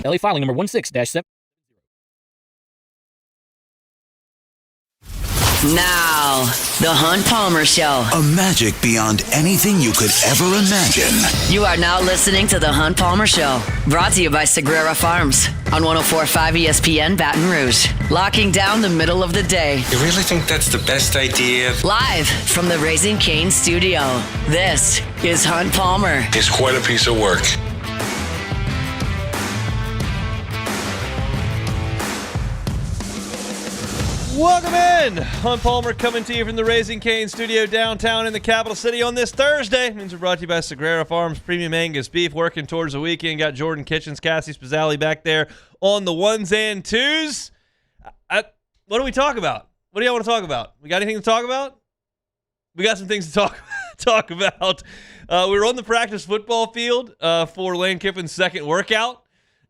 LA filing number 16-7. Now, the Hunt Palmer Show. A magic beyond anything you could ever imagine. You are now listening to the Hunt Palmer Show, brought to you by Sagrera Farms on 104.5 ESPN Baton Rouge. Locking down the middle of the day. You really think that's the best idea? Live from the Raising Cane studio, this is Hunt Palmer. It's quite a piece of work. Welcome in. Hunt Palmer coming to you from the Raising Cane studio downtown in the capital city on this Thursday. Means we're brought to you by Sagrera Farms Premium Angus Beef. Working towards the weekend. Got Jordan Kitchens, Cassie Spazzali back there on the ones and twos. What do we talk about? What do y'all want to talk about? We got anything to talk about? We got some things to talk about. We were on the practice football field for Lane Kiffin's second workout.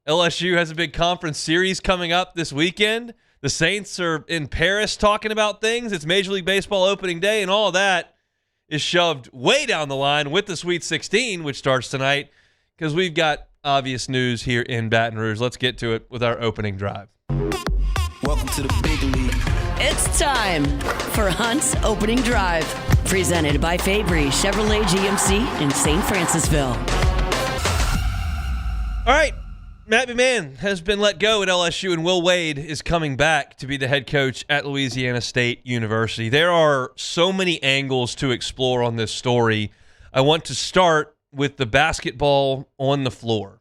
LSU has a big conference series coming up this weekend. The Saints are in Paris talking about things. It's Major League Baseball opening day, and all that is shoved way down the line with the Sweet 16, which starts tonight, because we've got obvious news here in Baton Rouge. Let's get to it with our opening drive. Welcome to the big league. It's time for Hunt's Opening Drive, presented by Fabry Chevrolet GMC in St. Francisville. All right. Matt McMahon has been let go at LSU, and Will Wade is coming back to be the head coach at Louisiana State University. There are so many angles to explore on this story. I want to start with the basketball on the floor.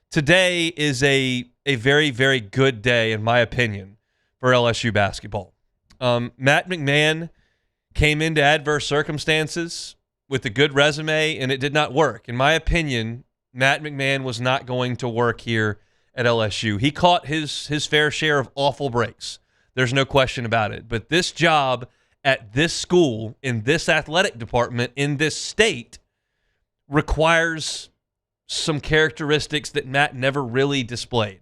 Today is a very, very good day, in my opinion, for LSU basketball. Matt McMahon came into adverse circumstances with a good resume, and it did not work. In my opinion, Matt McMahon was not going to work here at LSU. He caught his fair share of awful breaks. There's no question about it. But this job at this school, in this athletic department, in this state, requires some characteristics that Matt never really displayed.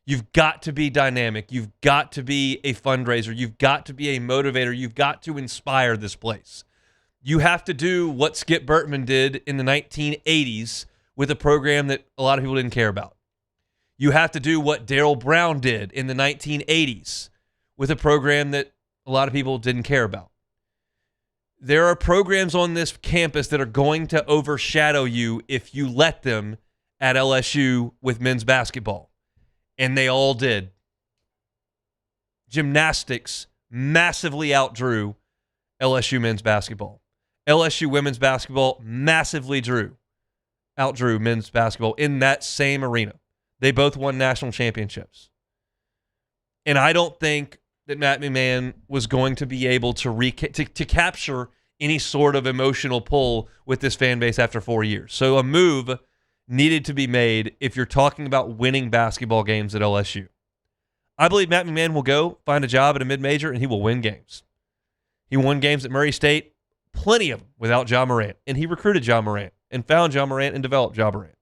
You've got to be dynamic. You've got to be a fundraiser. You've got to be a motivator. You've got to inspire this place. You have to do what Skip Bertman did in the 1980s with a program that a lot of people didn't care about. You have to do what Darryl Brown did in the 1980s with a program that a lot of people didn't care about. There are programs on this campus that are going to overshadow you if you let them at LSU with men's basketball. And they all did. Gymnastics massively outdrew LSU men's basketball. LSU women's basketball massively outdrew men's basketball in that same arena. They both won national championships. And I don't think that Matt McMahon was going to be able to capture any sort of emotional pull with this fan base after 4 years. So a move needed to be made if you're talking about winning basketball games at LSU. I believe Matt McMahon will go find a job at a mid-major and he will win games. He won games at Murray State, plenty of them, without Ja Morant. And he recruited Ja Morant and found Ja Morant and developed Ja Morant.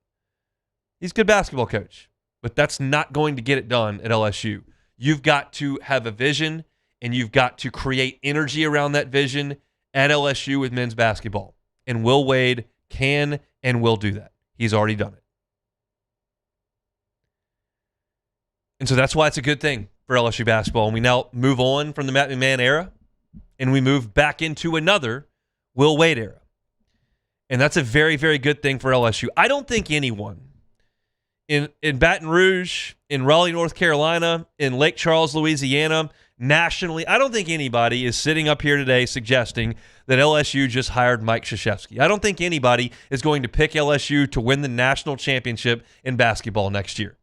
He's a good basketball coach, but that's not going to get it done at LSU. You've got to have a vision, and you've got to create energy around that vision at LSU with men's basketball. And Will Wade can and will do that. He's already done it. And so that's why it's a good thing for LSU basketball. And we now move on from the Matt McMahon era, and we move back into another Will Wade era. And that's a very, very good thing for LSU. I don't think anyone in Baton Rouge, in Raleigh, North Carolina, in Lake Charles, Louisiana, nationally, I don't think anybody is sitting up here today suggesting that LSU just hired Mike Krzyzewski. I don't think anybody is going to pick LSU to win the national championship in basketball next year.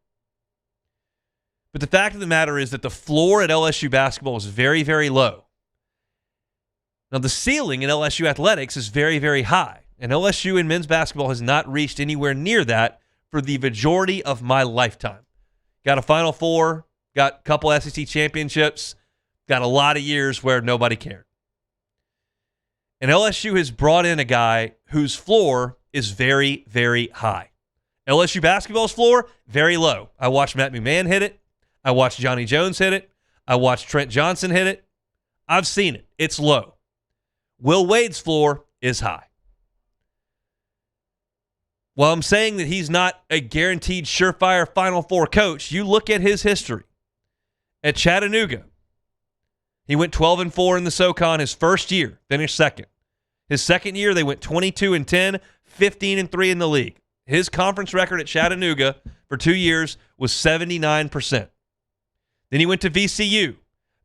But the fact of the matter is that the floor at LSU basketball is very, very low. Now, the ceiling in LSU athletics is very, very high. And LSU in men's basketball has not reached anywhere near that for the majority of my lifetime. Got a Final Four, got a couple SEC championships, got a lot of years where nobody cared. And LSU has brought in a guy whose floor is very, very high. LSU basketball's floor, very low. I watched Matt McMahon hit it. I watched Johnny Jones hit it. I watched Trent Johnson hit it. I've seen it. It's low. Will Wade's floor is high. while I'm saying that he's not a guaranteed surefire Final Four coach, you look at his history. At Chattanooga, he went 12-4 in the SoCon his first year, finished second. His second year, they went 22-10, 15-3 in the league. His conference record at Chattanooga for 2 years was 79%. Then he went to VCU,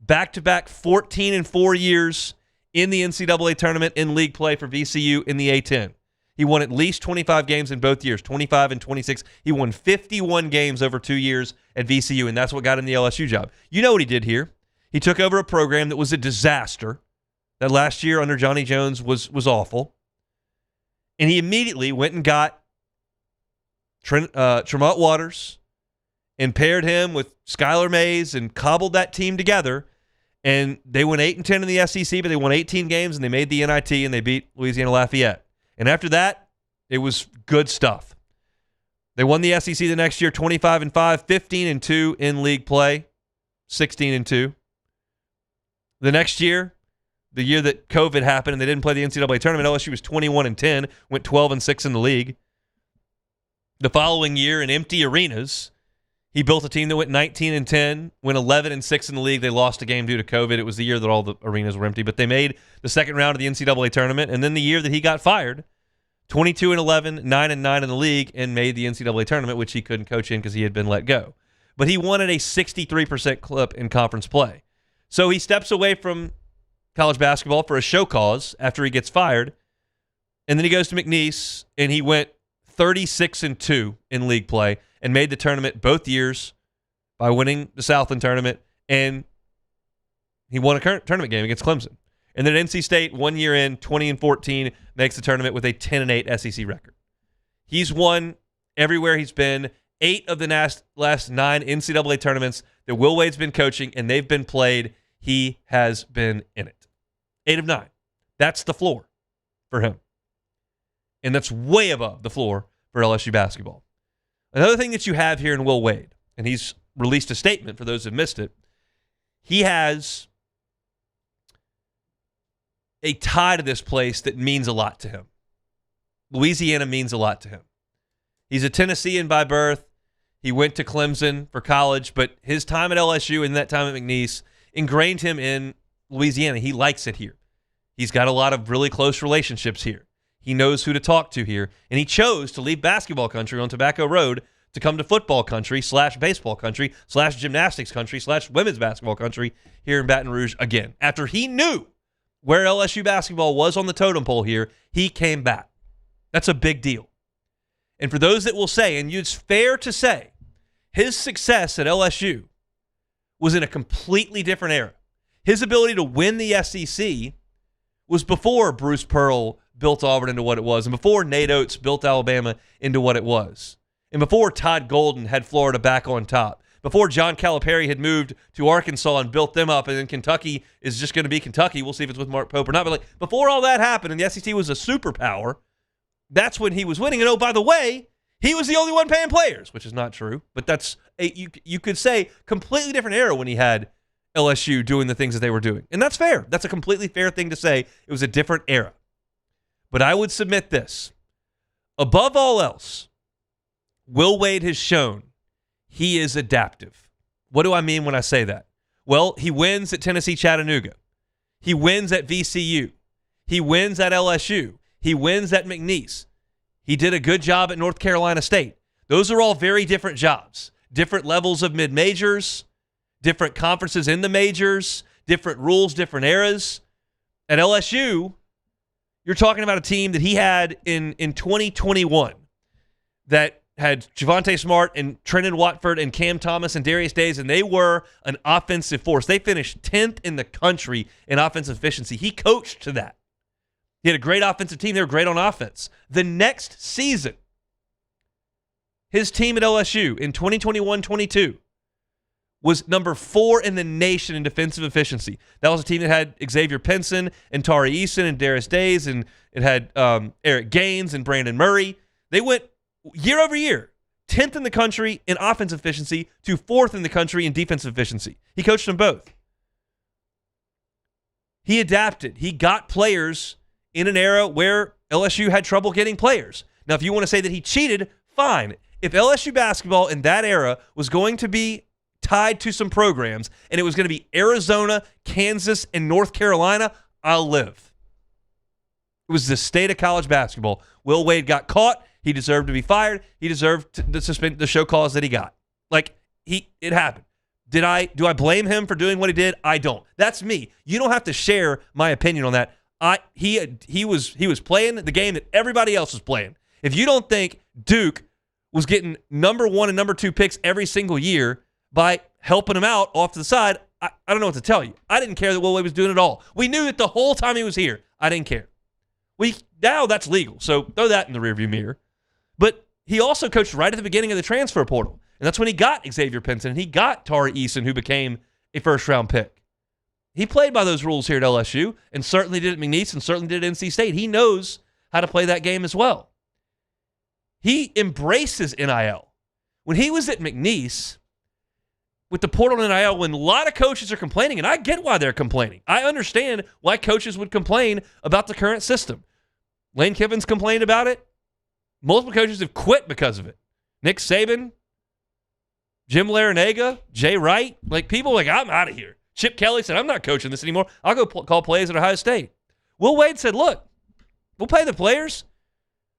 back-to-back 14-4 years in the NCAA tournament in league play for VCU in the A-10. He won at least 25 games in both years, 25 and 26. He won 51 games over 2 years at VCU, and that's what got him the LSU job. You know what he did here. He took over a program that was a disaster. That last year under Johnny Jones was awful. And he immediately went and got Tremont Waters and paired him with Skylar Mays and cobbled that team together. And they went 8-10 in the SEC, but they won 18 games, and they made the NIT, and they beat Louisiana Lafayette. And after that, it was good stuff. They won the SEC the next year, 25-5, 15-2 in league play, 16-2. The next year, the year that COVID happened and they didn't play the NCAA tournament, LSU was 21-10, went 12-6 in the league. The following year, in empty arenas, he built a team that went 19-10, went 11-6 in the league. They lost a game due to COVID. It was the year that all the arenas were empty, but they made the second round of the NCAA tournament. And then the year that he got fired, 22-11, 9-9 in the league, and made the NCAA tournament, which he couldn't coach in because he had been let go. But he won at a 63% clip in conference play. So he steps away from college basketball for a show cause after he gets fired, and then he goes to McNeese, and he went 36-2 in league play and made the tournament both years by winning the Southland tournament, and he won a tournament game against Clemson. And then at NC State, 1 year in, 20-14, makes the tournament with a 10-8 SEC record. He's won everywhere he's been. 8 of the last 9 NCAA tournaments that Will Wade's been coaching, and they've been played, he has been in it. 8 of 9. That's the floor for him. And that's way above the floor for LSU basketball. Another thing that you have here in Will Wade, and he's released a statement for those who missed it, he has a tie to this place that means a lot to him. Louisiana means a lot to him. He's a Tennessean by birth. He went to Clemson for college, but his time at LSU and that time at McNeese ingrained him in Louisiana. He likes it here. He's got a lot of really close relationships here. He knows who to talk to here, and he chose to leave basketball country on Tobacco Road to come to football country / baseball country / gymnastics country / women's basketball country here in Baton Rouge again. After he knew where LSU basketball was on the totem pole here, he came back. That's a big deal. And for those that will say, and it's fair to say, his success at LSU was in a completely different era. His ability to win the SEC was before Bruce Pearl built Auburn into what it was, and before Nate Oates built Alabama into what it was, and before Todd Golden had Florida back on top, before John Calipari had moved to Arkansas and built them up, and then Kentucky is just going to be Kentucky. We'll see if it's with Mark Pope or not. But before all that happened and the SEC was a superpower, that's when he was winning. And oh, by the way, he was the only one paying players, which is not true. But that's you could say completely different era when he had LSU doing the things that they were doing. And that's fair. That's a completely fair thing to say. It was a different era. But I would submit this. Above all else, Will Wade has shown he is adaptive. What do I mean when I say that? Well, he wins at Tennessee Chattanooga. He wins at VCU. He wins at LSU. He wins at McNeese. He did a good job at North Carolina State. Those are all very different jobs. Different levels of mid-majors, different conferences in the majors, different rules, different eras. At LSU, you're talking about a team that he had in 2021 that had Javonte Smart and Trenton Watford and Cam Thomas and Darius Days, and they were an offensive force. They finished 10th in the country in offensive efficiency. He coached to that. He had a great offensive team. They were great on offense. The next season, his team at LSU in 2021-22 was number 4 in the nation in defensive efficiency. That was a team that had Xavier Pinson and Tari Eason and Darius Days, and it had Eric Gaines and Brandon Murray. They went year over year, 10th in the country in offensive efficiency to 4th in the country in defensive efficiency. He coached them both. He adapted. He got players in an era where LSU had trouble getting players. Now, if you want to say that he cheated, fine. If LSU basketball in that era was going to be tied to some programs and it was going to be Arizona, Kansas, and North Carolina, I'll live. It was the state of college basketball. Will Wade got caught. He deserved to be fired. He deserved the suspend the show cause that he got. It happened. Do I blame him for doing what he did? I don't. That's me. You don't have to share my opinion on that. He was playing the game that everybody else was playing. If you don't think Duke was getting number 1 and number 2 picks every single year by helping him out off to the side, I don't know what to tell you. I didn't care that Will Wade was doing it all. We knew it the whole time he was here. I didn't care. Now that's legal, so throw that in the rearview mirror. But he also coached right at the beginning of the transfer portal, and that's when he got Xavier Pinson, and he got Tari Eason, who became a first-round pick. He played by those rules here at LSU, and certainly did at McNeese, and certainly did at NC State. He knows how to play that game as well. He embraces NIL. When he was at McNeese, with the portal and NIL, when a lot of coaches are complaining, and I get why they're complaining. I understand why coaches would complain about the current system. Lane Kiffin's complained about it. Multiple coaches have quit because of it. Nick Saban, Jim Larinaga, Jay Wright. People I'm out of here. Chip Kelly said, I'm not coaching this anymore. I'll go call plays at Ohio State. Will Wade said, look, we'll pay the players.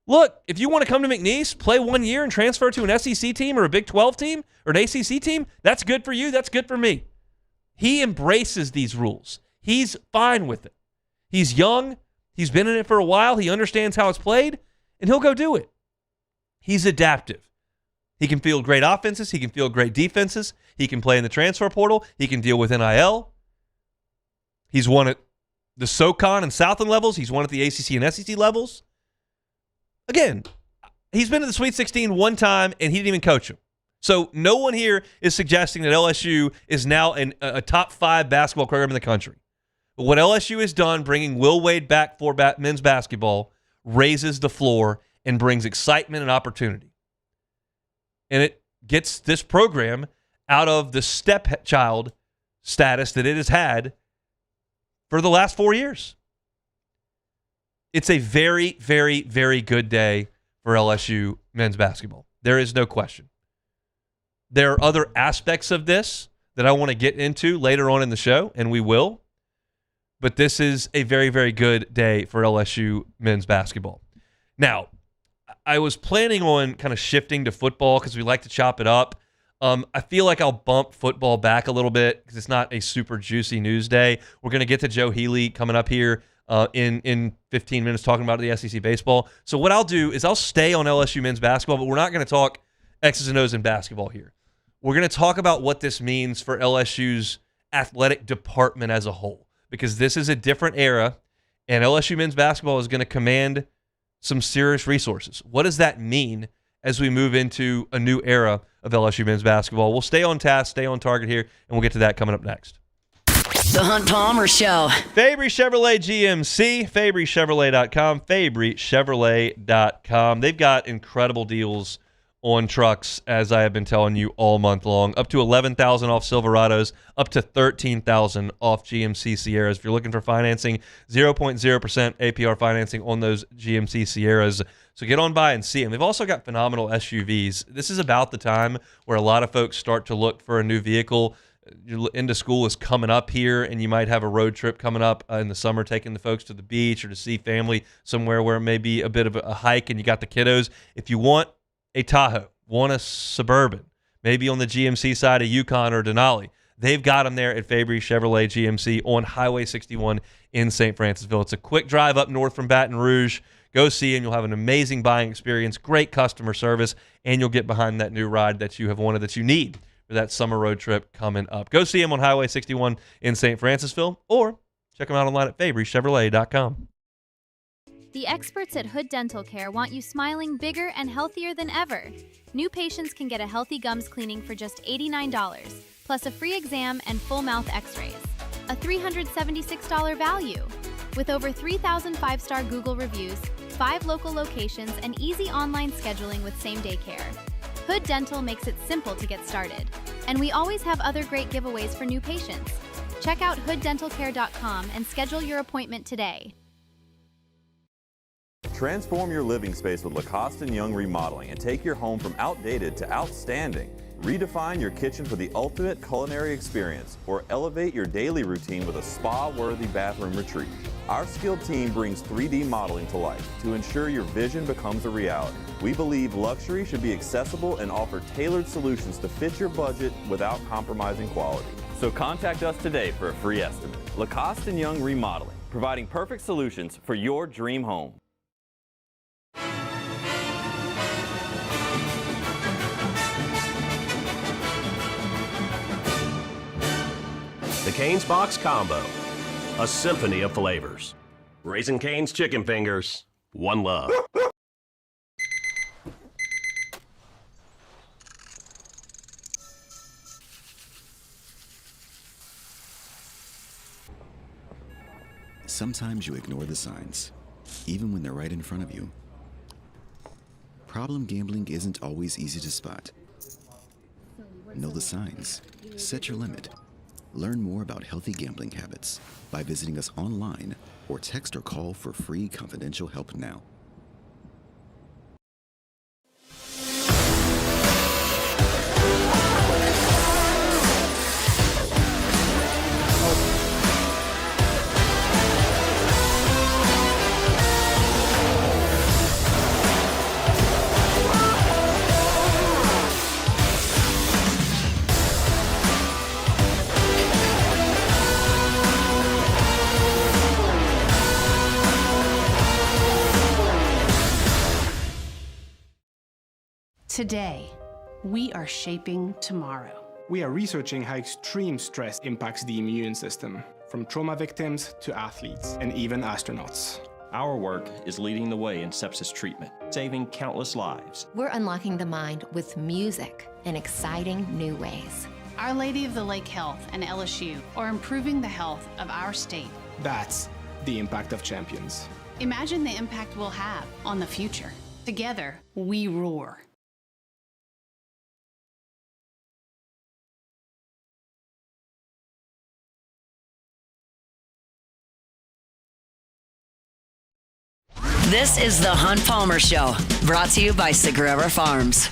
Look, if you want to come to McNeese, play 1 year and transfer to an SEC team or a Big 12 team or an ACC team, that's good for you. That's good for me. He embraces these rules. He's fine with it. He's young. He's been in it for a while. He understands how it's played, and he'll go do it. He's adaptive. He can field great offenses. He can field great defenses. He can play in the transfer portal. He can deal with NIL. He's won at the SoCon and Southland levels. He's won at the ACC and SEC levels. Again, he's been to the Sweet 16 one time, and he didn't even coach him. So no one here is suggesting that LSU is now a top 5 basketball program in the country. But what LSU has done, bringing Will Wade back for men's basketball, raises the floor and brings excitement and opportunity. And it gets this program out of the stepchild status that it has had for the last 4 years. It's a very, very, very good day for LSU men's basketball. There is no question. There are other aspects of this that I want to get into later on in the show, and we will. But this is a very, very good day for LSU men's basketball. Now, I was planning on kind of shifting to football because we like to chop it up. I feel like I'll bump football back a little bit because it's not a super juicy news day. We're going to get to Joe Healy coming up here in 15 minutes talking about the SEC baseball. So what I'll do is I'll stay on LSU men's basketball, but we're not going to talk X's and O's in basketball here. We're going to talk about what this means for LSU's athletic department as a whole, because this is a different era, and LSU men's basketball is going to command some serious resources. What does that mean as we move into a new era of LSU men's basketball? We'll stay on task, stay on target here, and we'll get to that coming up next. The Hunt Palmer Show. Fabry Chevrolet GMC, FabryChevrolet.com, FabryChevrolet.com. They've got incredible deals on trucks, as I have been telling you all month long. Up to $11,000 off Silverados, up to $13,000 off GMC Sierras. If you're looking for financing, 0.0% APR financing on those GMC Sierras. So get on by and see them. They've also got phenomenal SUVs. This is about the time where a lot of folks start to look for a new vehicle. Your end of school is coming up here, and you might have a road trip coming up in the summer, taking the folks to the beach or to see family somewhere where it may be a bit of a hike and you got the kiddos. If you want a Tahoe, want a Suburban, maybe on the GMC side, a Yukon or Denali, they've got them there at Fabry Chevrolet GMC on Highway 61 in St. Francisville. It's a quick drive up north from Baton Rouge. Go see them. You'll have an amazing buying experience, great customer service, and you'll get behind that new ride that you have wanted, that you need for that summer road trip coming up. Go see them on Highway 61 in St. Francisville, or check them out online at FabryChevrolet.com. The experts at Hood Dental Care want you smiling bigger and healthier than ever. New patients can get a healthy gums cleaning for just $89, plus a free exam and full mouth x-rays. A $376 value. With over 3,000 five-star Google reviews, 5 local locations, and easy online scheduling with same-day care. Hood Dental makes it simple to get started. And we always have other great giveaways for new patients. Check out hooddentalcare.com and schedule your appointment today. Transform your living space with Lacoste & Young Remodeling and take your home from outdated to outstanding. Redefine your kitchen for the ultimate culinary experience or elevate your daily routine with a spa-worthy bathroom retreat. Our skilled team brings 3D modeling to life to ensure your vision becomes a reality. We believe luxury should be accessible and offer tailored solutions to fit your budget without compromising quality. So contact us today for a free estimate. Lacoste & Young Remodeling, providing perfect solutions for your dream home. The Cane's Box Combo, a symphony of flavors. Raising Cane's Chicken Fingers, one love. Sometimes you ignore the signs, even when they're right in front of you. Problem gambling isn't always easy to spot. Know the signs. Set your limit. Learn more about healthy gambling habits by visiting us online or text or call for free confidential help now. Today, we are shaping tomorrow. We are researching how extreme stress impacts the immune system, from trauma victims to athletes and even astronauts. Our work is leading the way in sepsis treatment, saving countless lives. We're unlocking the mind with music in exciting new ways. Our Lady of the Lake Health and LSU are improving the health of our state. That's the impact of champions. Imagine the impact we'll have on the future. Together, we roar. This is the Hunt Palmer Show, brought to you by Sagrera Farms.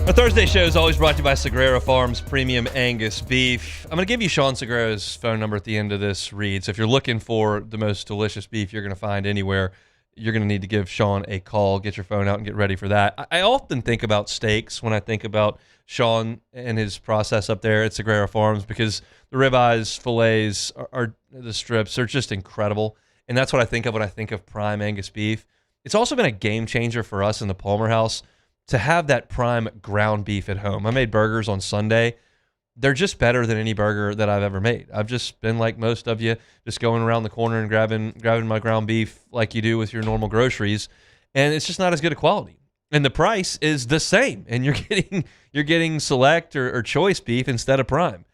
Our Thursday show is always brought to you by Sagrera Farms Premium Angus Beef. I'm going to give you Sean Sagrera's phone number at the end of this read. So if you're looking for the most delicious beef you're going to find anywhere, you're going to need to give Sean a call. Get your phone out and get ready for that. I often think about steaks when I think about Sean and his process up there at Sagrera Farms, because the ribeyes, fillets, are the strips are just incredible. And that's what I think of when I think of prime Angus beef. It's also been a game changer for us in the Palmer house to have that prime ground beef at home. I made burgers on Sunday. They're just better than any burger that I've ever made. I've just been like most of you, just going around the corner and grabbing my ground beef like you do with your normal groceries, and it's just not as good a quality. And the price is the same, and you're getting select or choice beef instead of prime.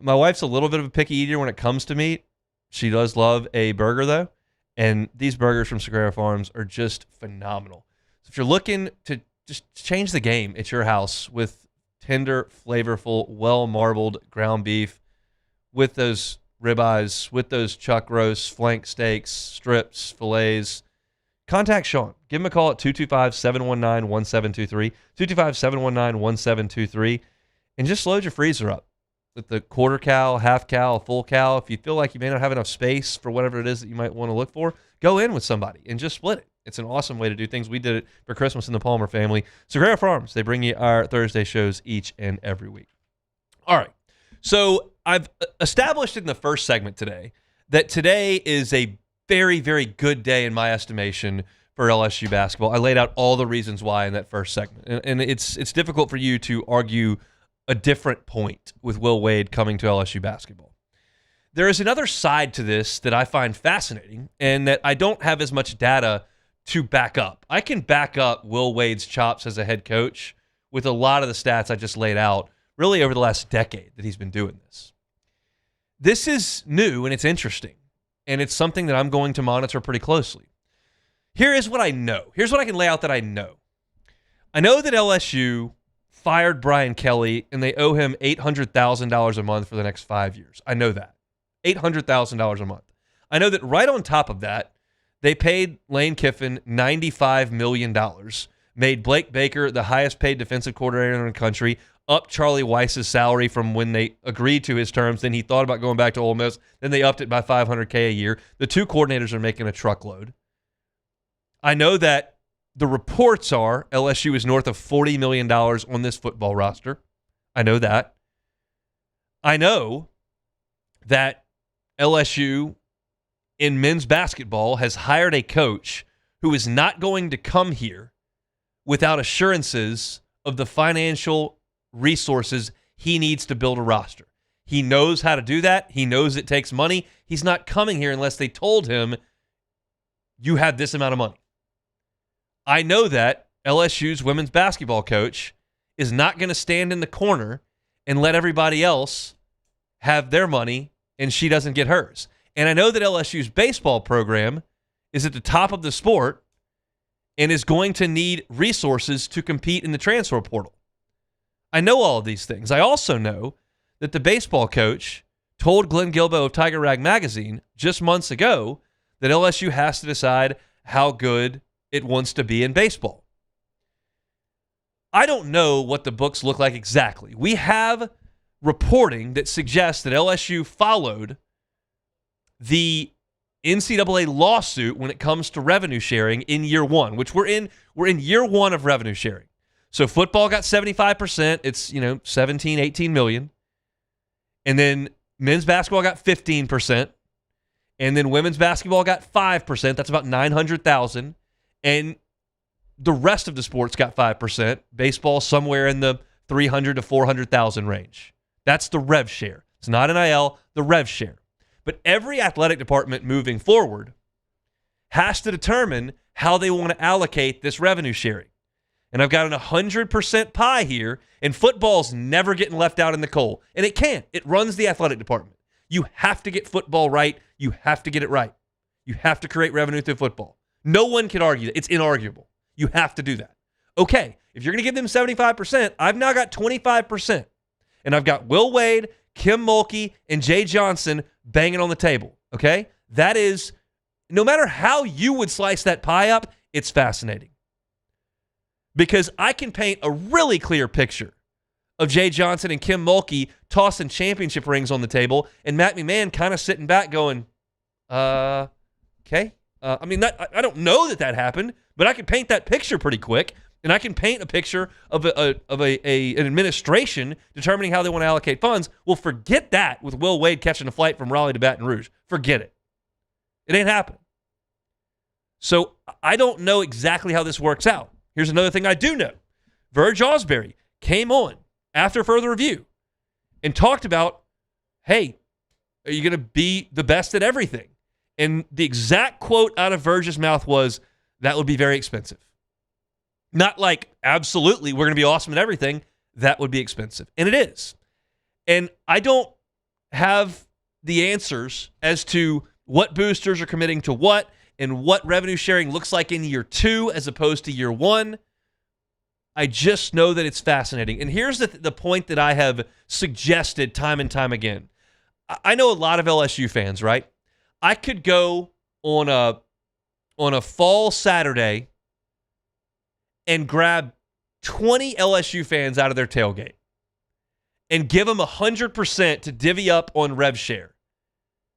My wife's a little bit of a picky eater when it comes to meat. She does love a burger though, and these burgers from Sagrera Farms are just phenomenal. So if you're looking to just change the game at your house with tender, flavorful, well-marbled ground beef, with those ribeyes, with those chuck roasts, flank steaks, strips, fillets, contact Sean. Give him a call at 225-719-1723, 225-719-1723, and just load your freezer up with the quarter cow, half cow, full cow. If you feel like you may not have enough space for whatever it is that you might want to look for, go in with somebody and just split it. It's an awesome way to do things. We did it for Christmas in the Palmer family. Sagrera Farms, they bring you our Thursday shows each and every week. All right. So I've established in the first segment today that today is a very, very good day in my estimation for LSU basketball. I laid out all the reasons why in that first segment. And it's difficult for you to argue a different point with Will Wade coming to LSU basketball. There is another side to this that I find fascinating and that I don't have as much data to back up. I can back up Will Wade's chops as a head coach with a lot of the stats I just laid out really over the last decade that he's been doing this. This is new and it's interesting. and it's something that I'm going to monitor pretty closely. Here is what I know. Here's what I can lay out that I know. I know that LSU fired Brian Kelly, and they owe him $800,000 a month for the next 5 years. I know that. $800,000 a month. I know that right on top of that, they paid Lane Kiffin $95 million, made Blake Baker the highest paid defensive coordinator in the country, upped Charlie Weiss's salary from when they agreed to his terms. Then he thought about going back to Ole Miss. Then they upped it by $500K a year. The two coordinators are making a truckload. I know that the reports are LSU is north of $40 million on this football roster. I know that. I know that LSU in men's basketball has hired a coach who is not going to come here without assurances of the financial resources he needs to build a roster. He knows how to do that. He knows it takes money. He's not coming here unless they told him, you have this amount of money. I know that LSU's women's basketball coach is not going to stand in the corner and let everybody else have their money and she doesn't get hers. And I know that LSU's baseball program is at the top of the sport and is going to need resources to compete in the transfer portal. I know all of these things. I also know that the baseball coach told Glenn Guilbeau of Tiger Rag Magazine just months ago that LSU has to decide how good it wants to be in baseball. I don't know what the books look like exactly. We have reporting that suggests that LSU followed the NCAA lawsuit when it comes to revenue sharing in year one, which we're in year one of revenue sharing. So football got 75%. It's, 17, 18 million. And then men's basketball got 15%. And then women's basketball got 5%. That's about 900,000. And the rest of the sports got 5%. Baseball somewhere in the 300 to 400,000 range. That's the rev share. It's not NIL, the rev share. But every athletic department moving forward has to determine how they want to allocate this revenue sharing. And I've got an 100% pie here, and football's never getting left out in the cold. And it can't. It runs the athletic department. You have to get football right. You have to get it right. You have to create revenue through football. No one can argue that. It's inarguable. You have to do that. Okay, if you're going to give them 75%, I've now got 25%. And I've got Will Wade, Kim Mulkey, and Jay Johnson banging on the table, okay? That is, no matter how you would slice that pie up, it's fascinating. Because I can paint a really clear picture of Jay Johnson and Kim Mulkey tossing championship rings on the table and Matt McMahon kind of sitting back going, okay. I don't know that happened, but I can paint that picture pretty quick. And I can paint a picture of an administration determining how they want to allocate funds. Well, forget that with Will Wade catching a flight from Raleigh to Baton Rouge. Forget it. It ain't happening. So I don't know exactly how this works out. Here's another thing I do know. Verge Osbury came on after further review and talked about, hey, are you going to be the best at everything? And the exact quote out of Verge's mouth was, that would be very expensive. Not like, absolutely, we're going to be awesome at everything. That would be expensive. And it is. And I don't have the answers as to what boosters are committing to what and what revenue sharing looks like in year 2 as opposed to year 1. I just know that it's fascinating. And here's the point that I have suggested time and time again. I know a lot of LSU fans, right? I could go on a fall Saturday and grab 20 LSU fans out of their tailgate and give them 100% to divvy up on rev share.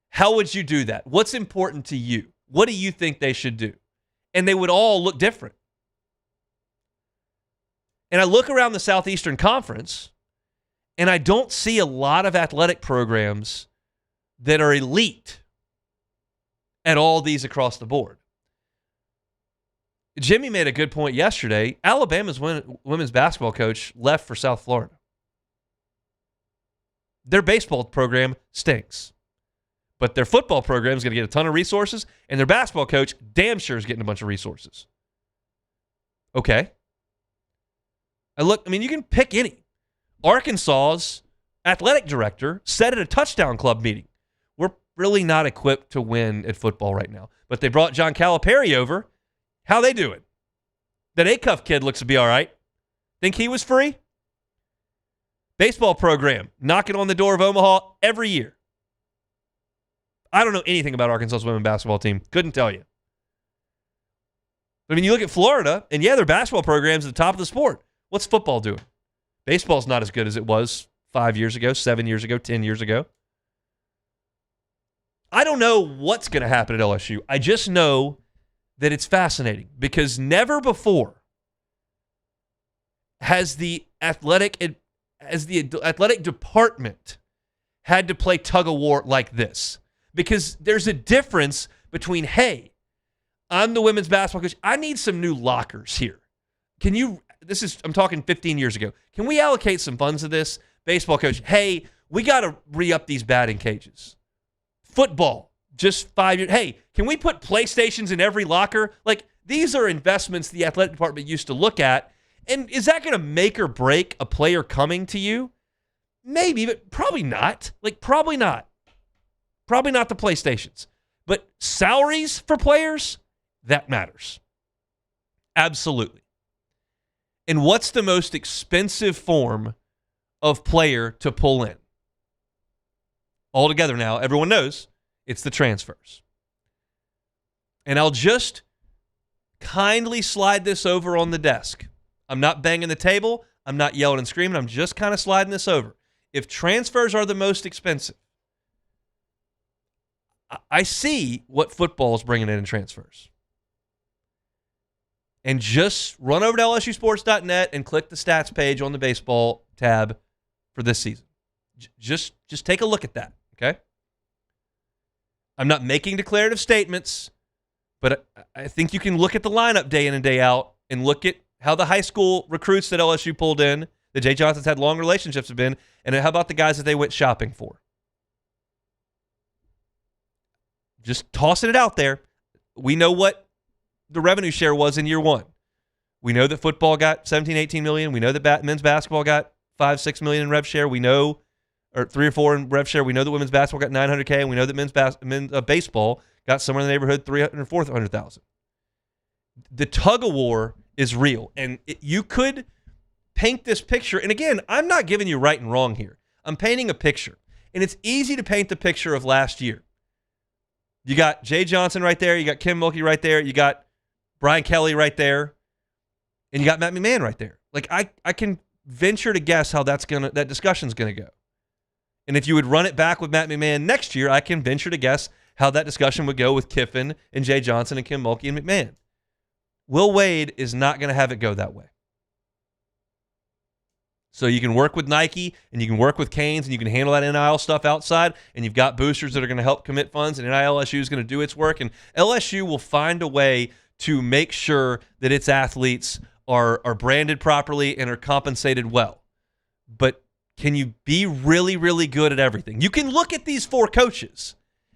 How would you do that? What's important to you? What do you think they should do? And they would all look different. And I look around the Southeastern Conference, and I don't see a lot of athletic programs that are elite at all these across the board. Jimmy made a good point yesterday. Alabama's women's basketball coach left for South Florida. Their baseball program stinks. But their football program is going to get a ton of resources, and their basketball coach damn sure is getting a bunch of resources. Okay. You can pick any. Arkansas's athletic director said at a touchdown club meeting, we're really not equipped to win at football right now. But they brought John Calipari over. How they doing? That Acuff kid looks to be all right. Think he was free? Baseball program, knocking on the door of Omaha every year. I don't know anything about Arkansas's women's basketball team. Couldn't tell you. I mean, you look at Florida, and yeah, their basketball program's at the top of the sport. What's football doing? Baseball's not as good as it was 5 years ago, 7 years ago, 10 years ago. I don't know what's going to happen at LSU. I just know that it's fascinating because never before has the athletic department had to play tug of war like this. Because there's a difference between, hey, I'm the women's basketball coach. I need some new lockers here. I'm talking 15 years ago. Can we allocate some funds to this? Baseball coach, hey, we got to re-up these batting cages. Football, just 5 years. Hey, can we put PlayStations in every locker? Like, these are investments the athletic department used to look at. And is that going to make or break a player coming to you? Maybe, but probably not. Probably not. Probably not the PlayStations. But salaries for players, that matters. Absolutely. And what's the most expensive form of player to pull in? Altogether now, everyone knows it's the transfers. And I'll just kindly slide this over on the desk. I'm not banging the table. I'm not yelling and screaming. I'm just kind of sliding this over. If transfers are the most expensive, I see what football is bringing in transfers. And just run over to lsusports.net and click the stats page on the baseball tab for this season. Just take a look at that, okay? I'm not making declarative statements, but I think you can look at the lineup day in and day out and look at how the high school recruits that LSU pulled in, that Jay Johnson's had long relationships have been, and how about the guys that they went shopping for? Just tossing it out there. We know what the revenue share was in year one. We know that football got 17, 18 million. We know that men's basketball got 5, 6 million in rev share. We know, or 3 or 4 in rev share. We know that women's basketball got $900K, and we know that men's baseball got somewhere in the neighborhood $300,000 or $400,000. The tug of war is real, and you could paint this picture. And again, I'm not giving you right and wrong here. I'm painting a picture, and it's easy to paint the picture of last year. You got Jay Johnson right there. You got Kim Mulkey right there. You got Brian Kelly right there. And you got Matt McMahon right there. I can venture to guess how that discussion's going to go. And if you would run it back with Matt McMahon next year, I can venture to guess how that discussion would go with Kiffin and Jay Johnson and Kim Mulkey and McMahon. Will Wade is not going to have it go that way. So you can work with Nike and you can work with Canes and you can handle that NIL stuff outside, and you've got boosters that are going to help commit funds, and LSU is going to do its work, and LSU will find a way to make sure that its athletes are branded properly and are compensated well. But can you be really, really good at everything? You can look at these 4 coaches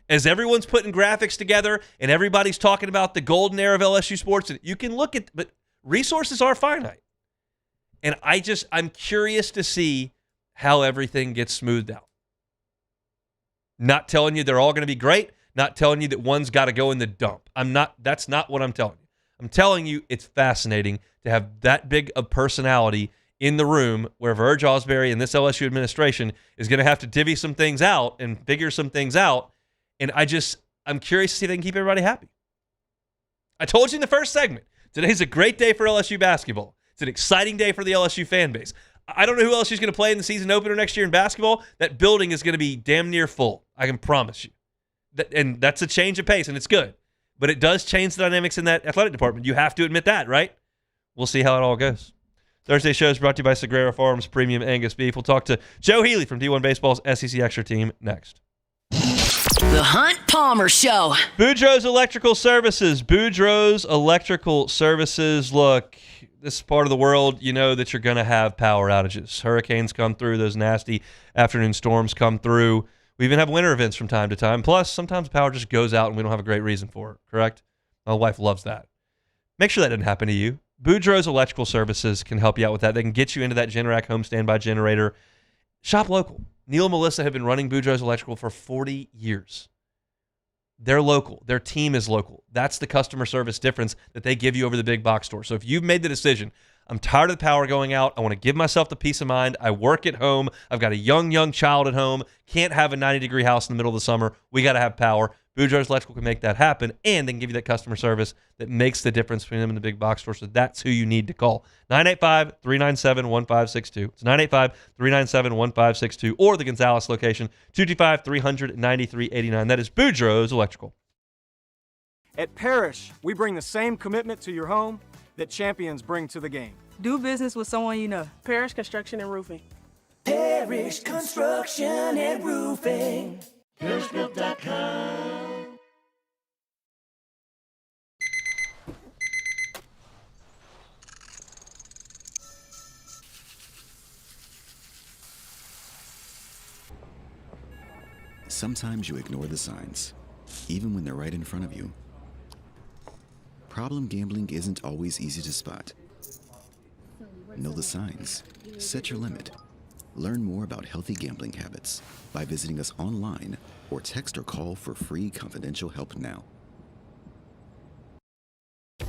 as everyone's putting graphics together and everybody's talking about the golden era of LSU sports. You can look at, but resources are finite. And I'm curious to see how everything gets smoothed out. Not telling you they're all going to be great. Not telling you that one's got to go in the dump. That's not what I'm telling you. I'm telling you it's fascinating to have that big of personality in the room where Verge Osbury and this LSU administration is going to have to divvy some things out and figure some things out. And I'm curious to see if they can keep everybody happy. I told you in the first segment, today's a great day for LSU basketball. It's an exciting day for the LSU fan base. I don't know who else is going to play in the season opener next year in basketball. That building is going to be damn near full. I can promise you. And that's a change of pace, and it's good. But it does change the dynamics in that athletic department. You have to admit that, right? We'll see how it all goes. Thursday show is brought to you by Sagrera Farms Premium Angus Beef. We'll talk to Joe Healy from D1 Baseball's SEC Extra Team next. The Hunt Palmer Show. Boudreaux's Electrical Services. Boudreaux's Electrical Services. Look, this part of the world, you know that you're going to have power outages. Hurricanes come through. Those nasty afternoon storms come through. We even have winter events from time to time. Plus, sometimes power just goes out and we don't have a great reason for it, correct? My wife loves that. Make sure that doesn't happen to you. Boudreaux's Electrical Services can help you out with that. They can get you into that Generac home standby generator. Shop local. Neil and Melissa have been running Boudreaux's Electrical for 40 years. they're local. Their team is local. That's the customer service difference that they give you over the big box store. So if you've made the decision, I'm tired of the power going out, I want to give myself the peace of mind, I work at home, I've got a young child at home, can't have a 90-degree house in the middle of the summer, we got to have power. Boudreaux's Electrical can make that happen, and they can give you that customer service that makes the difference between them and the big box store. So that's who you need to call. 985-397-1562. It's 985-397-1562, or the Gonzales location, 225-300-9389. That is Boudreaux's Electrical. At Parrish, we bring the same commitment to your home that champions bring to the game. Do business with someone you know. Parrish Construction and Roofing. Parrish Construction and Roofing. ParrishBuilt.com. Sometimes you ignore the signs, even when they're right in front of you. Problem gambling isn't always easy to spot. Know the signs. Set your limit. Learn more about healthy gambling habits by visiting us online or text or call for free confidential help now.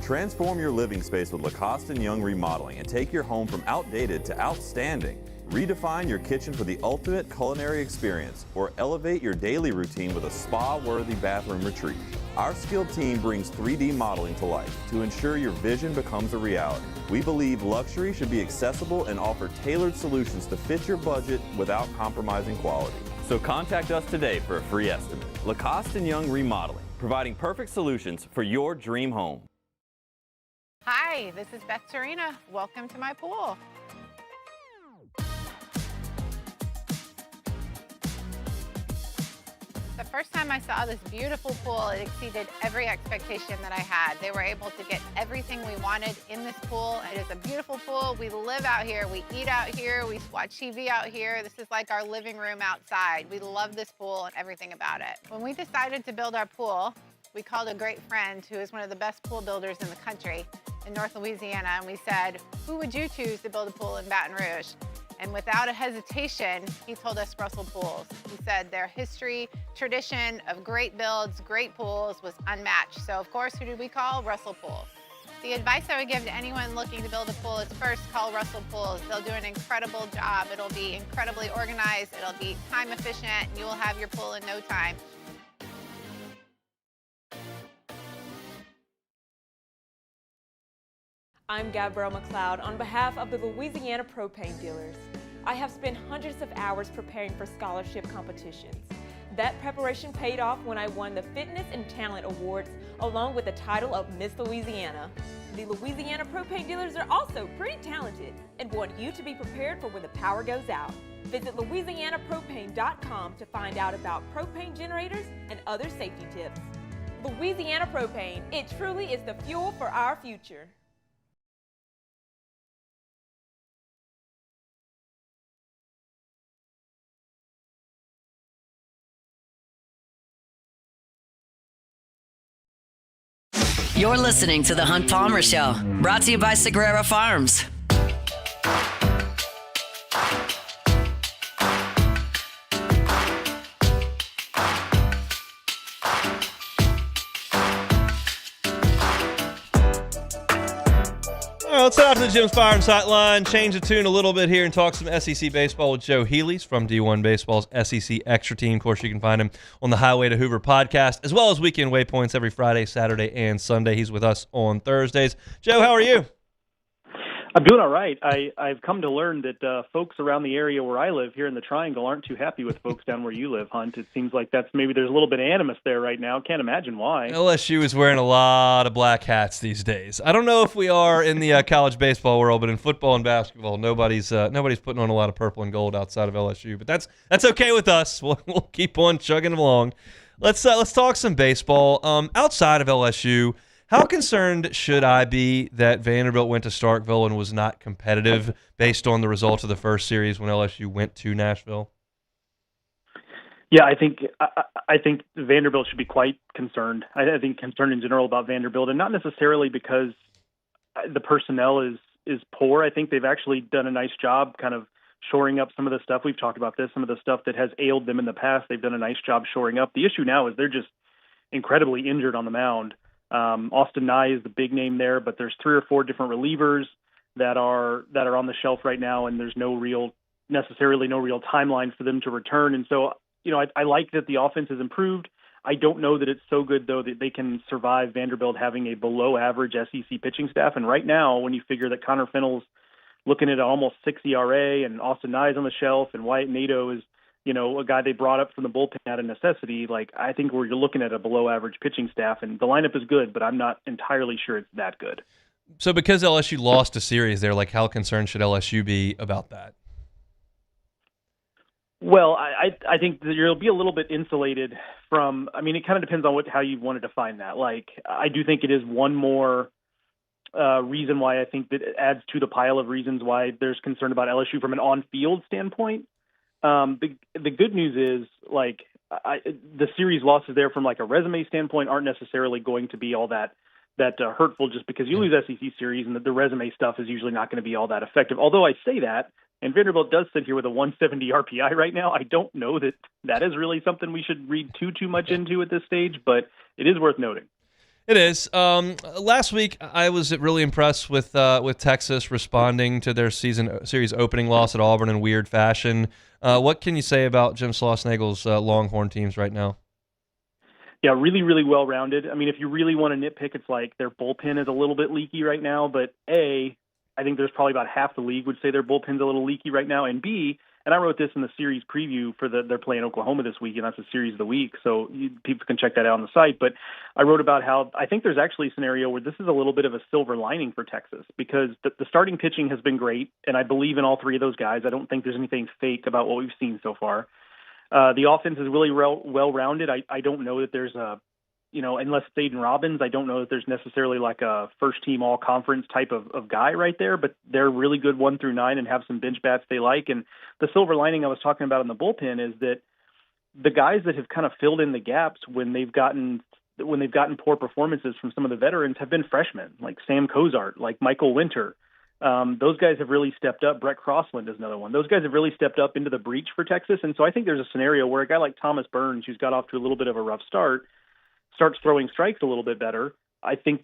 Transform your living space with Lacoste & Young Remodeling and take your home from outdated to outstanding. Redefine your kitchen for the ultimate culinary experience, or elevate your daily routine with a spa-worthy bathroom retreat. Our skilled team brings 3D modeling to life to ensure your vision becomes a reality. We believe luxury should be accessible and offer tailored solutions to fit your budget without compromising quality. So contact us today for a free estimate. Lacoste & Young Remodeling, providing perfect solutions for your dream home. Hi, this is Beth Serena. Welcome to my pool. The first time I saw this beautiful pool, it exceeded every expectation that I had. They were able to get everything we wanted in this pool. It is a beautiful pool. We live out here, we eat out here, we watch TV out here. This is like our living room outside. We love this pool and everything about it. When we decided to build our pool, we called a great friend who is one of the best pool builders in the country in North Louisiana, and we said, who would you choose to build a pool in Baton Rouge? And without a hesitation, he told us Russell Pools. He said their history, tradition of great builds, great pools was unmatched. So of course, who did we call? Russell Pools. The advice I would give to anyone looking to build a pool is first call Russell Pools. They'll do an incredible job. It'll be incredibly organized. It'll be time efficient, and you will have your pool in no time. I'm Gabrielle McLeod on behalf of the Louisiana Propane Dealers. I have spent hundreds of hours preparing for scholarship competitions. That preparation paid off when I won the Fitness and Talent Awards along with the title of Miss Louisiana. The Louisiana Propane Dealers are also pretty talented and want you to be prepared for when the power goes out. Visit LouisianaPropane.com to find out about propane generators and other safety tips. Louisiana Propane, it truly is the fuel for our future. You're listening to The Hunt Palmer Show, brought to you by Sagrera Farms. All right, let's head out to the Jim's Firearms Hotline, change the tune a little bit here, and talk some SEC baseball with Joe Healy's from D1 Baseball's SEC Extra Team. Of course, you can find him on the Highway to Hoover podcast, as well as Weekend Waypoints every Friday, Saturday, and Sunday. He's with us on Thursdays. Joe, how are you? I'm doing all right. I've come to learn that folks around the area where I live here in the Triangle aren't too happy with folks down where you live, Hunt. It seems like there's a little bit of animus there right now. Can't imagine why. LSU is wearing a lot of black hats these days. I don't know if we are in the college baseball world, but in football and basketball, nobody's putting on a lot of purple and gold outside of LSU. But that's okay with us. We'll keep on chugging along. Let's talk some baseball. Outside of LSU, how concerned should I be that Vanderbilt went to Starkville and was not competitive based on the results of the first series when LSU went to Nashville? Yeah, I think Vanderbilt should be quite concerned. I think concerned in general about Vanderbilt, and not necessarily because the personnel is poor. I think they've actually done a nice job kind of shoring up some of the stuff. We've talked about this, some of the stuff that has ailed them in the past. They've done a nice job shoring up. The issue now is incredibly injured on the mound. Austin Nye is the big name there, but there's 3 or 4 different relievers that are on the shelf right now, and there's necessarily no real timeline for them to return. And so, I like that the offense has improved. I don't know that it's so good, though, that they can survive Vanderbilt having a below-average SEC pitching staff. And right now, when you figure that Connor Fennell's looking at almost 6 ERA, and Austin Nye's on the shelf, and Wyatt Nato is, a guy they brought up from the bullpen out of necessity, I think you're looking at a below-average pitching staff. And the lineup is good, but I'm not entirely sure it's that good. So because LSU lost a series there, how concerned should LSU be about that? Well, I think that you'll be a little bit insulated from. I mean, it kind of depends on how you want to define that. I do think it is one more reason why I think that it adds to the pile of reasons why there's concern about LSU from an on-field standpoint. The good news is the series losses there from a resume standpoint aren't necessarily going to be all that hurtful, just because you lose SEC series and the resume stuff is usually not going to be all that effective. Although I say that, and Vanderbilt does sit here with a 170 RPI right now, I don't know that is really something we should read too much into at this stage, but it is worth noting. It is. Last week, I was really impressed with Texas responding to their series opening loss at Auburn in weird fashion. What can you say about Jim Schlossnagel's Longhorn teams right now? Yeah, really, really well-rounded. I mean, if you really want to nitpick, it's their bullpen is a little bit leaky right now, but I think there's probably about half the league would say their bullpen's a little leaky right now, and B, and I wrote this in the series preview for they're playing Oklahoma this week, and that's the series of the week, so people can check that out on the site. But I wrote about how I think there's actually a scenario where this is a little bit of a silver lining for Texas, because the starting pitching has been great, and I believe in all 3 of those guys. I don't think there's anything fake about what we've seen so far. The offense is really well-rounded. I don't know that there's unless it's Aiden Robbins, I don't know that there's necessarily a first-team all-conference type of guy right there, but they're really good 1 through 9 and have some bench bats they like. And the silver lining I was talking about in the bullpen is that the guys that have kind of filled in the gaps when they've gotten poor performances from some of the veterans have been freshmen, like Sam Cozart, like Michael Winter. Those guys have really stepped up. Brett Crossland is another one. Those guys have really stepped up into the breach for Texas. And so I think there's a scenario where a guy like Thomas Burns, who's got off to a little bit of a rough start, starts throwing strikes a little bit better. I think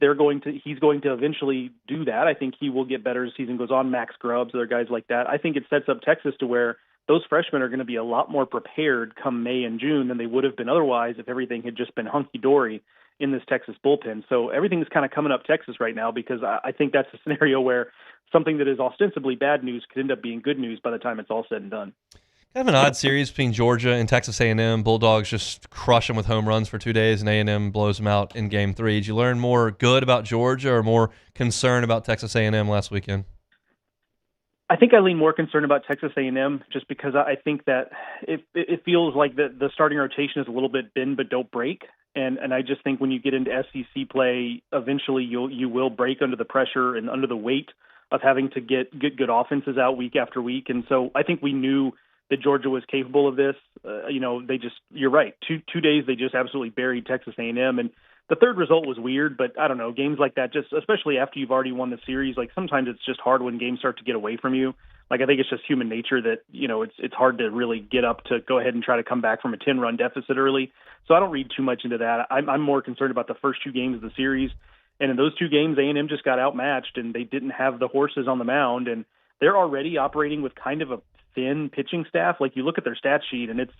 he's going to eventually do that. I think he will get better as the season goes on. Max Grubbs, other guys like that. I think it sets up Texas to where those freshmen are going to be a lot more prepared come May and June than they would have been otherwise if everything had just been hunky-dory in this Texas bullpen. So everything's kind of coming up Texas right now, because I think that's a scenario where something that is ostensibly bad news could end up being good news by the time it's all said and done. Kind of an odd series between Georgia and Texas A&M. Bulldogs just crush them with home runs for 2 days, and A&M blows them out in Game 3. Did you learn more good about Georgia or more concern about Texas A&M last weekend? I think I lean more concerned about Texas A&M just because I think that it feels like the starting rotation is a little bit bend but don't break. And I just think when you get into SEC play, eventually you will break under the pressure and under the weight of having to get good offenses out week after week. And so I think we knew that Georgia was capable of this. You're right. Two days they just absolutely buried Texas A&M, and the third result was weird. But I don't know, games like that, just especially after you've already won the series, sometimes it's just hard when games start to get away from you. I think it's just human nature that it's hard to really get up to go ahead and try to come back from a 10-run deficit early. So I don't read too much into that. I'm more concerned about the first 2 games of the series, and in those 2 games, A&M just got outmatched, and they didn't have the horses on the mound, and they're already operating with kind of a thin pitching staff. You look at their stat sheet, and it's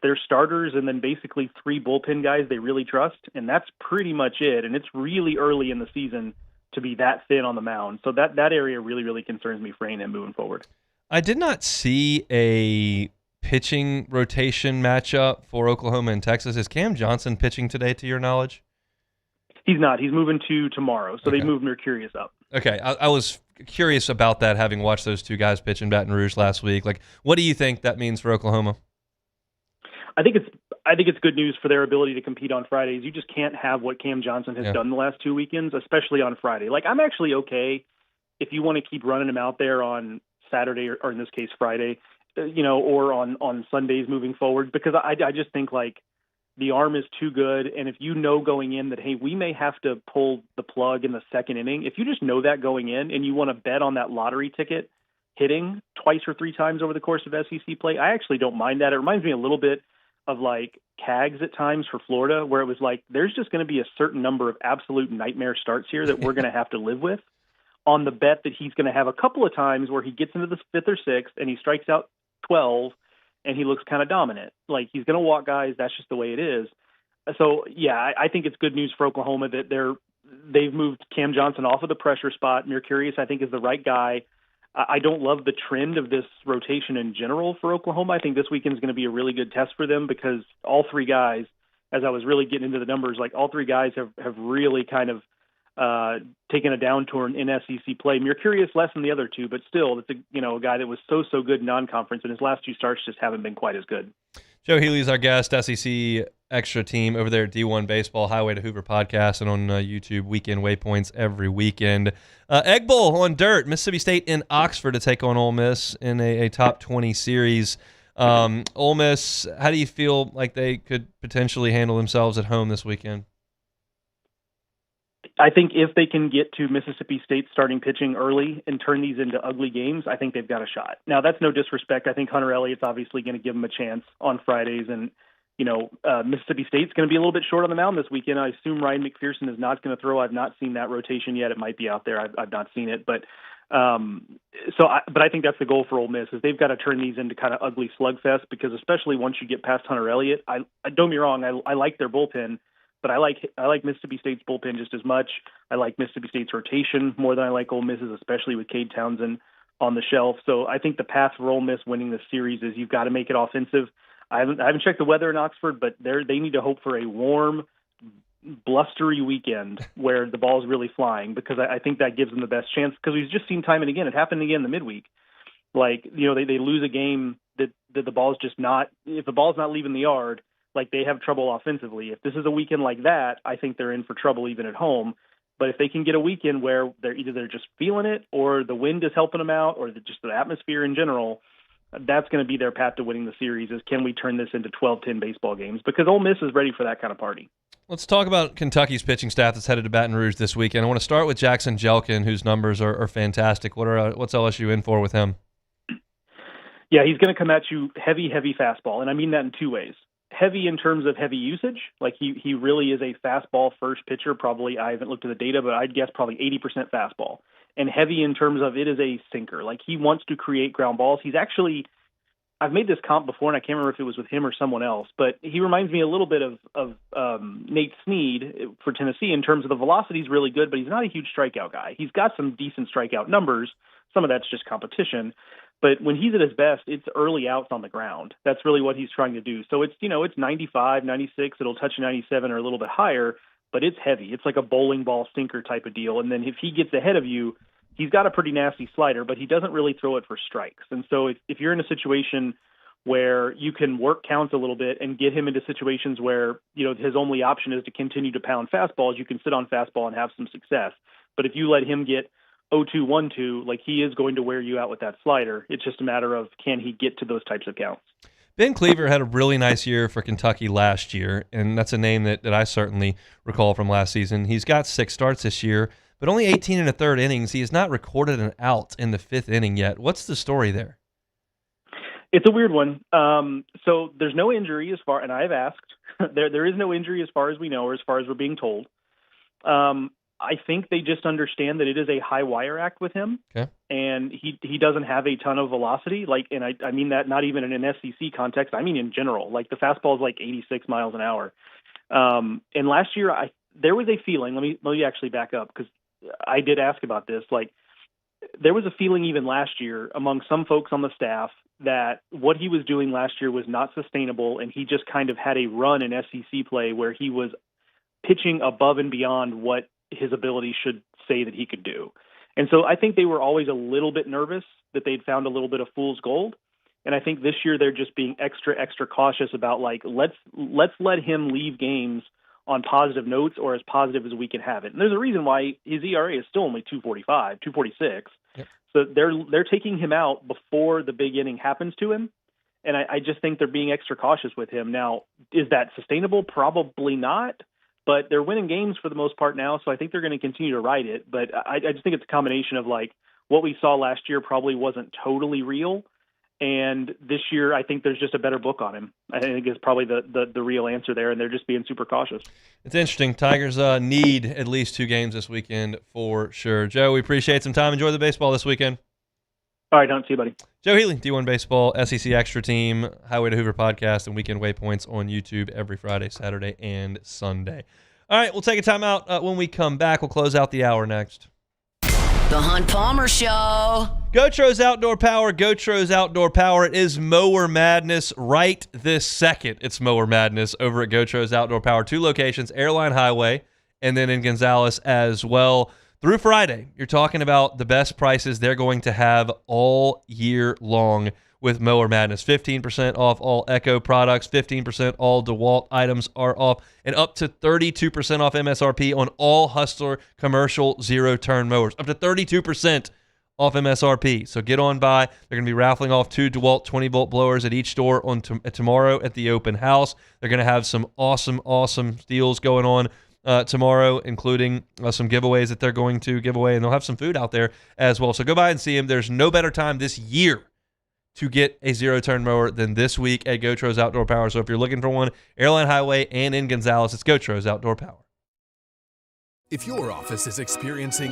their starters and then basically 3 bullpen guys they really trust, and that's pretty much it. And it's really early in the season to be that thin on the mound. So that area really, really concerns me for A&M moving forward. I did not see a pitching rotation matchup for Oklahoma and Texas. Is Cam Johnson pitching today, to your knowledge? He's not. He's moving to tomorrow, so they moved Mercurius up. Okay, I was curious about that, having watched those 2 guys pitch in Baton Rouge last week. What do you think that means for Oklahoma? I think it's good news for their ability to compete on Fridays. You just can't have what Cam Johnson has done the last 2 weekends, especially on Friday. I'm actually okay if you want to keep running him out there on Saturday or in this case Friday, or on Sundays moving forward, because I just think the arm is too good. And if going in that, hey, we may have to pull the plug in the second inning, if you just know that going in and you want to bet on that lottery ticket hitting 2 or 3 times over the course of SEC play, I actually don't mind that. It reminds me a little bit of like CAGs at times for Florida, where it was like, there's just going to be a certain number of absolute nightmare starts here that we're going to have to live with, on the bet that he's going to have a couple of times where he gets into the fifth or sixth and he strikes out 12 and he looks kind of dominant. Like, he's going to walk guys. That's just the way it is. So, yeah, I think it's good news for Oklahoma that they've moved Cam Johnson off of the pressure spot. Mercurius, I think, is the right guy. I don't love the trend of this rotation in general for Oklahoma. I think this weekend is going to be a really good test for them because all three guys, as I was really getting into the numbers, like all three guys have really kind of taken a downturn in SEC play. Mercurius less than the other two, but still, it's a guy that was so good in non-conference, and his last two starts just haven't been quite as good. Joe Healy's our guest, SEC Extra Team over there at D1 Baseball, Highway to Hoover podcast, and on YouTube, Weekend Waypoints every weekend. Egg Bowl on dirt, Mississippi State in Oxford to take on Ole Miss in a top 20 series. Ole Miss, how do you feel like they could potentially handle themselves at home this weekend? I think if they can get to Mississippi State starting pitching early and turn these into ugly games, I think they've got a shot. Now, that's no disrespect. I think Hunter Elliott's obviously going to give them a chance on Fridays, and Mississippi State's going to be a little bit short on the mound this weekend. I assume Ryan McPherson is not going to throw. I've not seen that rotation yet. It might be out there. I've not seen it, but I think that's the goal for Ole Miss is they've got to turn these into kind of ugly slugfest because especially once you get past Hunter Elliott, I don't get me wrong, I like their bullpen. But I like Mississippi State's bullpen just as much. I like Mississippi State's rotation more than I like Ole Miss's, especially with Cade Townsend on the shelf. So I think the path for Ole Miss winning this series is you've got to make it offensive. I haven't checked the weather in Oxford, but they need to hope for a warm, blustery weekend where the ball's really flying because I think that gives them the best chance because we've just seen time and again. It happened again in the midweek. Like, they lose a game that the ball's just not – if the ball's not leaving the yard – like they have trouble offensively. If this is a weekend like that, I think they're in for trouble even at home. But if they can get a weekend where they're just feeling it or the wind is helping them out or just the atmosphere in general, that's going to be their path to winning the series is can we turn this into 12-10 baseball games? Because Ole Miss is ready for that kind of party. Let's talk about Kentucky's pitching staff that's headed to Baton Rouge this weekend. I want to start with Jackson Jelkin, whose numbers are fantastic. What's LSU in for with him? Yeah, he's going to come at you heavy fastball, and I mean that in two ways. Heavy in terms of heavy usage, like he really is a fastball first pitcher. Probably I haven't looked at the data, but I'd guess probably 80% fastball. And heavy in terms of it is a sinker. Like he wants to create ground balls. He's actually, I've made this comp before, and I can't remember if it was with him or someone else, but he reminds me a little bit of Nate Snead for Tennessee in terms of the velocity is really good, but he's not a huge strikeout guy. He's got some decent strikeout numbers. Some of that's just competition. But when he's at his best, it's early outs on the ground. That's really what he's trying to do. So it's 95, 96. It'll touch 97 or a little bit higher, but it's heavy. It's like a bowling ball sinker type of deal. And then if he gets ahead of you, he's got a pretty nasty slider, but he doesn't really throw it for strikes. And so if you're in a situation where you can work counts a little bit and get him into situations where, his only option is to continue to pound fastballs, you can sit on fastball and have some success. But if you let him get 0-2, 1-2, like he is going to wear you out with that slider. It's just a matter of can he get to those types of counts. Ben Cleaver had a really nice year for Kentucky last year, and that's a name that I certainly recall from last season. He's got 6 starts this year, but only 18 and a third innings. He has not recorded an out in the 5th inning yet. What's the story there? It's a weird one. So there's no injury and I've asked. there is no injury as far as we know or as far as we're being told. I think they just understand that it is a high wire act with him, and he doesn't have a ton of velocity. And I mean that not even in an SEC context. I mean in general. Like the fastball is like 86 miles an hour. And last year, there was a feeling. Let me actually back up because I did ask about this. Like there was a feeling even last year among some folks on the staff that what he was doing last year was not sustainable, and he just kind of had a run in SEC play where he was pitching above and beyond what his ability should say that he could do. And so I think they were always a little bit nervous that they'd found a little bit of fool's gold. And I think this year they're just being extra cautious about like, let's let him leave games on positive notes or as positive as we can have it. And there's a reason why his ERA is still only 2.45, 2.46. Yep. So they're taking him out before the big inning happens to him. And I just think they're being extra cautious with him. Now, is that sustainable? Probably not. But they're winning games for the most part now, so I think they're going to continue to ride it. But I just think it's a combination of like what we saw last year probably wasn't totally real, And this year, I think there's just a better book on him. I think is probably the real answer there, and they're just being super cautious. It's interesting. Tigers need at least 2 games this weekend for sure. Joe, we appreciate some time. Enjoy the baseball this weekend. All right, don't see you, buddy. Joe Healy, D1 Baseball, SEC Extra Team, Highway to Hoover podcast, and Weekend Waypoints on YouTube every Friday, Saturday, and Sunday. All right, we'll take a time out. When we come back, we'll close out the hour next. The Hunt Palmer Show. Gotro's Outdoor Power. Gotro's Outdoor Power. It is Mower Madness right this second. It's Mower Madness over at Gotro's Outdoor Power. 2 locations, Airline Highway, and then in Gonzales as well. Through Friday, you're talking about the best prices they're going to have all year long with Mower Madness. 15% off all Echo products, 15% all DeWalt items are off, and up to 32% off MSRP on all Hustler commercial zero-turn mowers. Up to 32% off MSRP. So get on by. They're going to be raffling off 2 DeWalt 20-volt blowers at each store on tomorrow at the open house. They're going to have some awesome deals going on tomorrow, including some giveaways that they're going to give away, and they'll have some food out there as well. So go by and see them. There's no better time this year to get a zero-turn mower than this week at Gotro's Outdoor Power. So if you're looking for one, Airline Highway and in Gonzales, it's Gotro's Outdoor Power. If your office is experiencing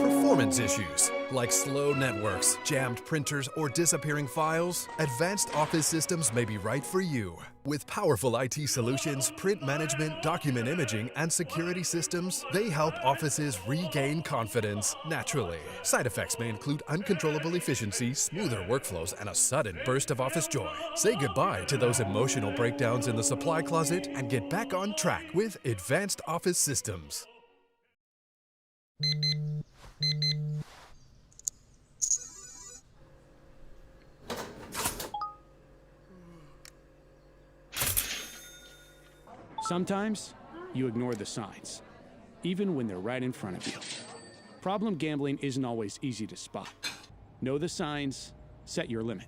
performance issues like slow networks, jammed printers, or disappearing files, Advanced Office Systems may be right for you. With powerful IT solutions, print management, document imaging, and security systems, they help offices regain confidence naturally. Side effects may include uncontrollable efficiency, smoother workflows, and a sudden burst of office joy. Say goodbye to those emotional breakdowns in the supply closet and get back on track with Advanced Office Systems. Sometimes you ignore the signs, even when they're right in front of you. Problem gambling isn't always easy to spot. Know the signs, set your limit.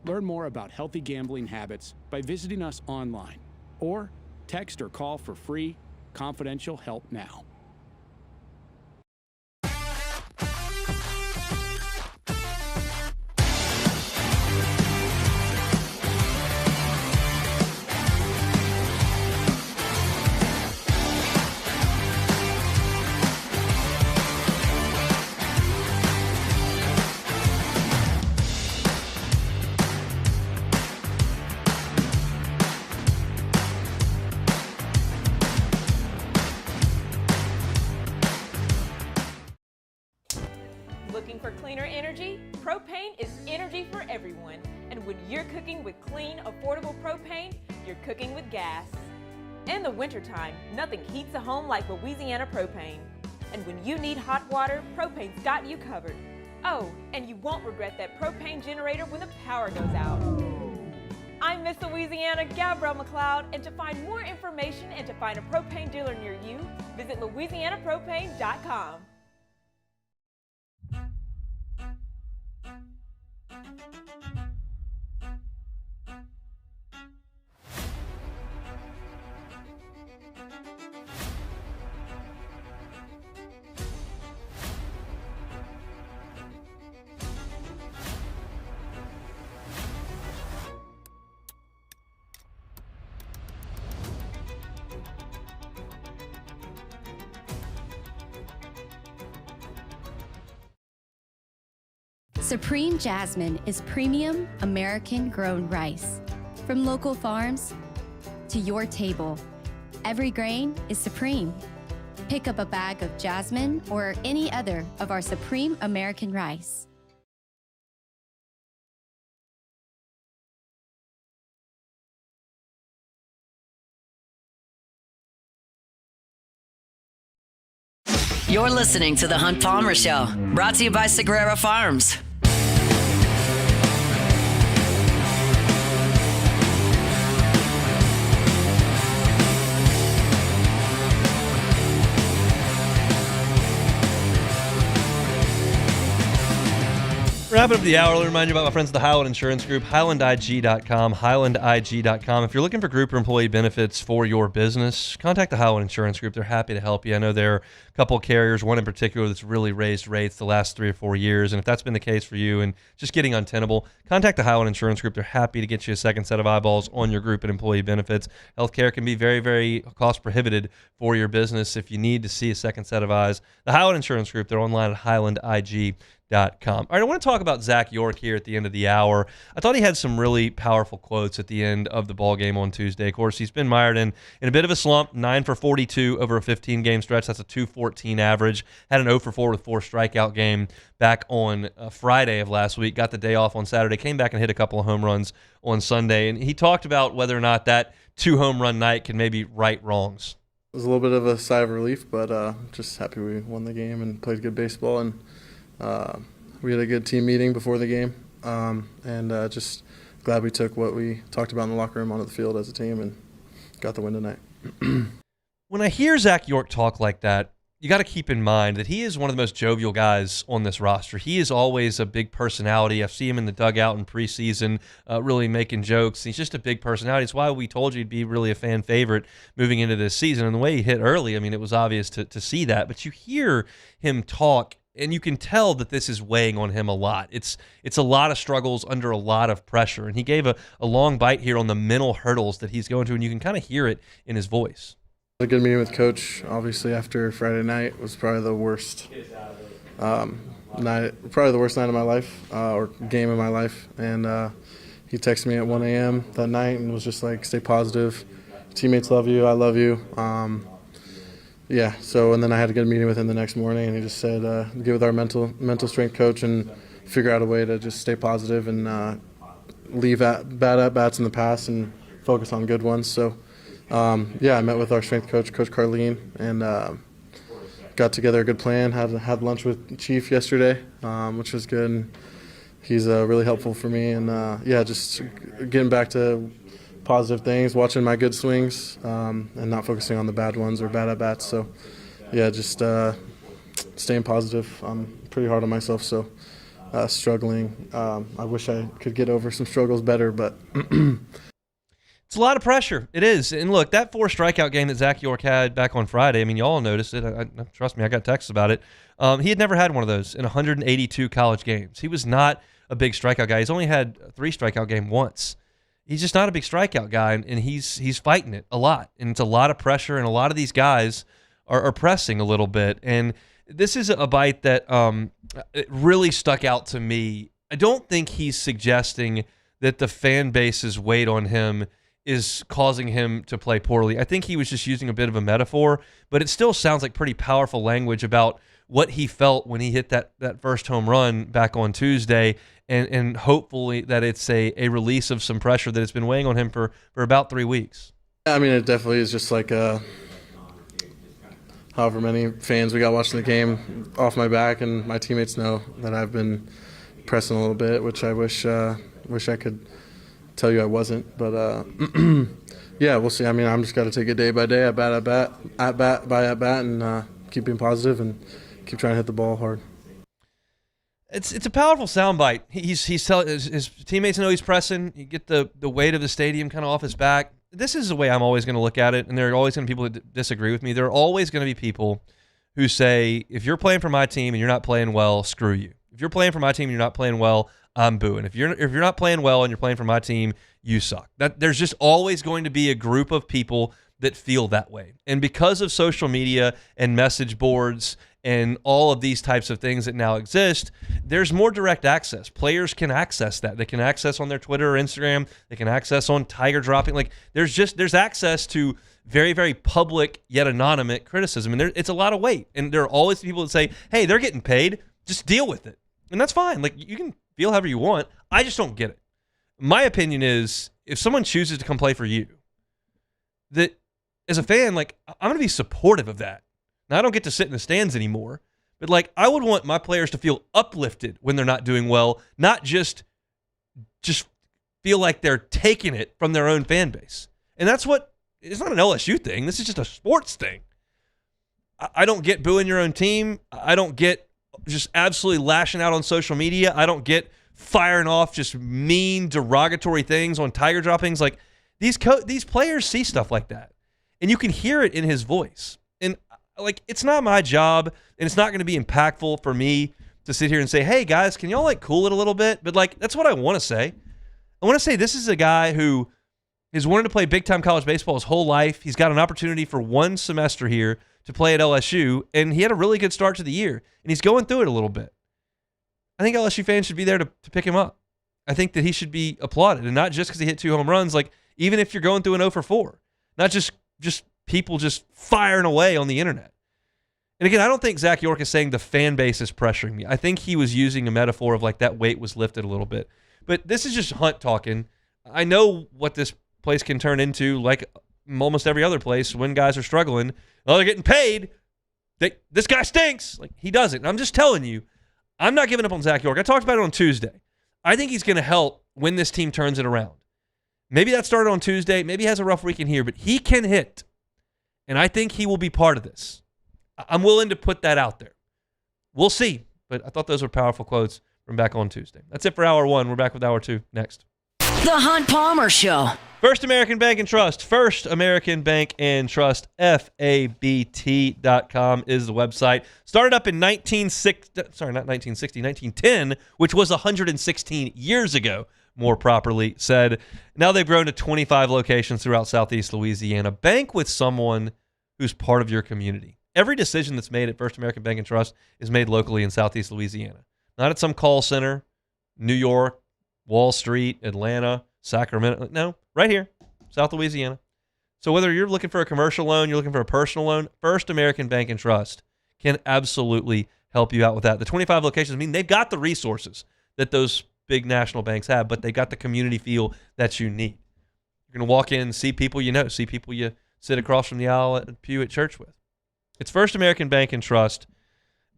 Learn more about healthy gambling habits by visiting us online or text or call for free, confidential help now. Looking for cleaner energy? Propane is energy for everyone. And when you're cooking with clean, affordable propane, you're cooking with gas. In the wintertime, nothing heats a home like Louisiana propane. And when you need hot water, propane's got you covered. Oh, and you won't regret that propane generator when the power goes out. I'm Miss Louisiana, Gabrielle McLeod, and to find more information and to find a propane dealer near you, visit louisianapropane.com. Supreme Jasmine is premium American-grown rice. From local farms to your table, every grain is supreme. Pick up a bag of Jasmine or any other of our Supreme American rice. You're listening to The Hunt Palmer Show, brought to you by Sagrera Farms. Wrapping up the hour, let me remind you about my friends at the Highland Insurance Group, HighlandIG.com, HighlandIG.com. If you're looking for group or employee benefits for your business, contact the Highland Insurance Group. They're happy to help you. I know there are a couple of carriers, one in particular that's really raised rates the last 3 or 4 years, and if that's been the case for you and just getting untenable, contact the Highland Insurance Group. They're happy to get you a second set of eyeballs on your group and employee benefits. Healthcare can be very, very cost prohibited for your business if you need to see a second set of eyes. The Highland Insurance Group, they're online at HighlandIG.com. All right, I want to talk about Zach York here at the end of the hour. I thought he had some really powerful quotes at the end of the ball game on Tuesday. Of course, he's been mired in a bit of a slump, 9 for 42 over a 15-game stretch. That's a 214 average. Had an 0 for 4 with 4 strikeout game back on Friday of last week. Got the day off on Saturday. Came back and hit a couple of home runs on Sunday. And he talked about whether or not that 2-home-run night can maybe right wrongs. It was a little bit of a sigh of relief, but just happy we won the game and played good baseball. And we had a good team meeting before the game, and just glad we took what we talked about in the locker room onto the field as a team and got the win tonight. When I hear Zach York talk like that, you got to keep in mind that he is one of the most jovial guys on this roster. He is always a big personality. I see him in the dugout in preseason really making jokes. He's just a big personality. It's why we told you he'd be really a fan favorite moving into this season. And the way he hit early, I mean, it was obvious to see that. But you hear him talk, and you can tell that this is weighing on him a lot. It's a lot of struggles under a lot of pressure. And he gave a long bite here on the mental hurdles that he's going through, and you can kind of hear it in his voice. A good meeting with Coach, obviously, after Friday night was probably the worst night of my life, or game of my life. And he texted me at 1 a.m. that night and was just like, stay positive. Teammates love you. I love you. Yeah, so, and then I had a good meeting with him the next morning, and he just said, get with our mental strength coach and figure out a way to just stay positive and leave bad at-bats in the past and focus on good ones. So, yeah, I met with our strength coach, Coach Carlene, and got together a good plan. Had lunch with Chief yesterday, which was good. And he's really helpful for me, and yeah, just getting back to positive things, watching my good swings, and not focusing on the bad ones or bad at-bats. So, yeah, just staying positive. I'm pretty hard on myself, so struggling. I wish I could get over some struggles better, but it's a lot of pressure. It is. And look, that 4 strikeout game that Zach York had back on Friday, I mean, y'all noticed it. Trust me, I got texts about it. He had never had one of those in 182 college games. He was not a big strikeout guy. He's only had a 3 strikeout game once. He's just not a big strikeout guy, and he's fighting it a lot. And it's a lot of pressure, and a lot of these guys are pressing a little bit. And this is a bite that it really stuck out to me. I don't think he's suggesting that the fan base's weight on him is causing him to play poorly. I think he was just using a bit of a metaphor, but it still sounds like pretty powerful language about what he felt when he hit that first home run back on Tuesday, and hopefully that it's a release of some pressure that has been weighing on him for about 3 weeks. I mean, it definitely is just like however many fans we got watching the game off my back, and my teammates know that I've been pressing a little bit, which I wish I could tell you I wasn't, but yeah, we'll see. I mean, I'm just got to take it day by day, at bat, and keep being positive and keep trying to hit the ball hard. It's a powerful soundbite. He's telling his teammates know he's pressing. You get the weight of the stadium kind of off his back. This is the way I'm always going to look at it, and there are always going to be people that disagree with me. There are always going to be people who say, if you're playing for my team and you're not playing well, screw you. If you're playing for my team and you're not playing well, I'm booing. If you're not playing well and you're playing for my team, you suck. There's just always going to be a group of people that feel that way. And because of social media and message boards and all of these types of things that now exist, there's more direct access. Players can access that. They can access on their Twitter or Instagram. They can access on Tiger dropping. Like there's access to very, very public yet anonymous criticism. And it's a lot of weight. And there are always people that say, hey, they're getting paid. Just deal with it. And that's fine. Like, you can feel however you want. I just don't get it. My opinion is, if someone chooses to come play for you, that as a fan, like, I'm going to be supportive of that. Now, I don't get to sit in the stands anymore, but like, I would want my players to feel uplifted when they're not doing well, not just feel like they're taking it from their own fan base. And that's what, it's not an LSU thing. This is just a sports thing. I don't get booing your own team. I don't get just absolutely lashing out on social media. I don't get firing off just mean, derogatory things on Tiger droppings. Like, these players see stuff like that, and you can hear it in his voice. And, like, it's not my job, and it's not going to be impactful for me to sit here and say, hey, guys, can y'all, like, cool it a little bit? But, like, that's what I want to say. I want to say this is a guy who has wanted to play big-time college baseball his whole life. He's got an opportunity for one semester here to play at LSU, and he had a really good start to the year, and he's going through it a little bit. I think LSU fans should be there to pick him up. I think that he should be applauded, and not just because he hit 2 home runs. Like, even if you're going through an 0 for 4, not just people just firing away on the internet. And again, I don't think Zach York is saying the fan base is pressuring me. I think he was using a metaphor of like that weight was lifted a little bit. But this is just Hunt talking. I know what this place can turn into, like almost every other place when guys are struggling. Oh, they're getting paid. This guy stinks. Like, he doesn't. And I'm just telling you, I'm not giving up on Zach York. I talked about it on Tuesday. I think he's going to help when this team turns it around. Maybe that started on Tuesday. Maybe he has a rough week in here, but he can hit. And I think he will be part of this. I'm willing to put that out there. We'll see. But I thought those were powerful quotes from back on Tuesday. That's it for Hour 1. We're back with Hour 2 next. The Hunt Palmer Show. First American Bank and Trust. First American Bank and Trust. FABT.com is the website. Started up in 1910, which was 116 years ago, more properly said. Now they've grown to 25 locations throughout Southeast Louisiana. Bank with someone who's part of your community. Every decision that's made at First American Bank and Trust is made locally in Southeast Louisiana. Not at some call center, New York, Wall Street, Atlanta, Sacramento. No, right here, South Louisiana. So whether you're looking for a commercial loan, you're looking for a personal loan, First American Bank and Trust can absolutely help you out with that. The 25 locations, I mean, they've got the resources that those big national banks have, but they got the community feel that you need. You're going to walk in and see people you know, see people you sit across from the aisle at pew at church with. It's First American Bank and Trust.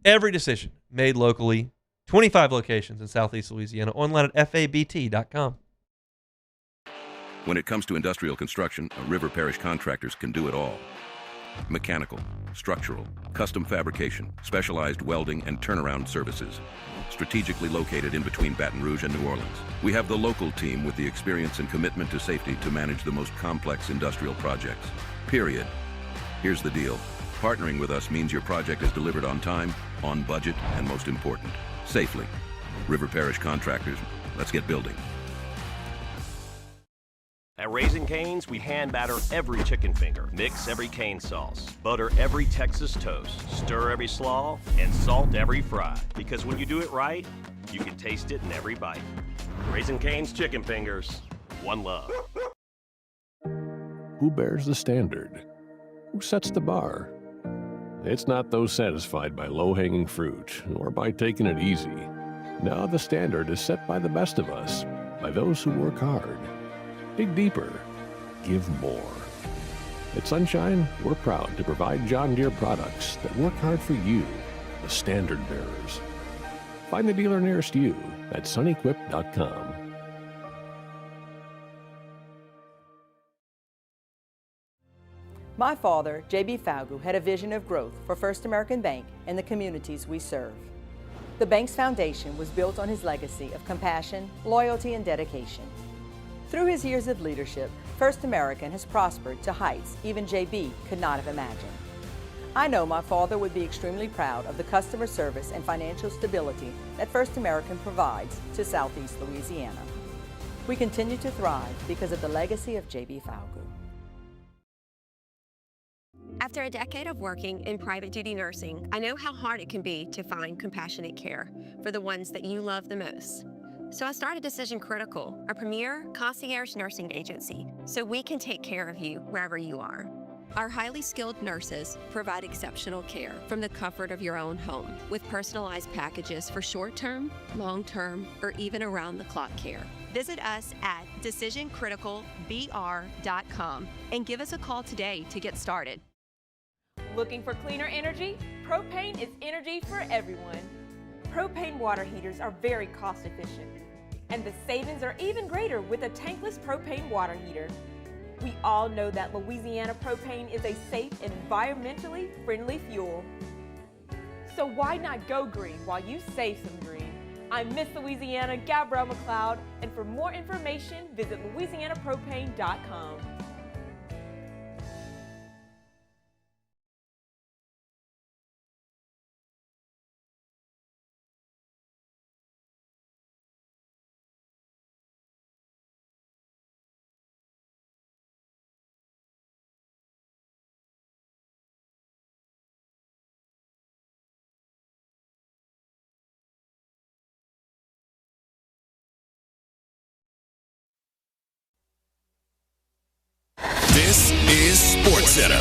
Every decision made locally. 25 locations in Southeast Louisiana. Online at FABT.com. When it comes to industrial construction, River Parish Contractors can do it all. Mechanical, structural, custom fabrication, specialized welding, and turnaround services. Strategically located in between Baton Rouge and New Orleans, we have the local team with the experience and commitment to safety to manage the most complex industrial projects. Period. Here's the deal. Partnering with us means your project is delivered on time, on budget, and most important, safely. River Parish Contractors, let's get building. At Raising Cane's, we hand batter every chicken finger, mix every cane sauce, butter every Texas toast, stir every slaw, and salt every fry. Because when you do it right, you can taste it in every bite. Raising Cane's chicken fingers, one love. Who bears the standard? Who sets the bar? It's not those satisfied by low-hanging fruit or by taking it easy. No, the standard is set by the best of us, by those who work hard. Dig deeper. Give more. At Sunshine, we're proud to provide John Deere products that work hard for you, the standard bearers. Find the dealer nearest you at sunequip.com. My father, J.B. Falgu, had a vision of growth for First American Bank and the communities we serve. The bank's foundation was built on his legacy of compassion, loyalty, and dedication. Through his years of leadership, First American has prospered to heights even J.B. could not have imagined. I know my father would be extremely proud of the customer service and financial stability that First American provides to Southeast Louisiana. We continue to thrive because of the legacy of J.B. Falgu. After a decade of working in private duty nursing, I know how hard it can be to find compassionate care for the ones that you love the most. So I started Decision Critical, a premier concierge nursing agency, so we can take care of you wherever you are. Our highly skilled nurses provide exceptional care from the comfort of your own home with personalized packages for short-term, long-term, or even around-the-clock care. Visit us at decisioncriticalbr.com and give us a call today to get started. Looking for cleaner energy? Propane is energy for everyone. Propane water heaters are very cost efficient, and the savings are even greater with a tankless propane water heater. We all know that Louisiana propane is a safe and environmentally friendly fuel. So why not go green while you save some green? I'm Miss Louisiana, Gabrielle McLeod, and for more information, visit louisianapropane.com. This is SportsCenter.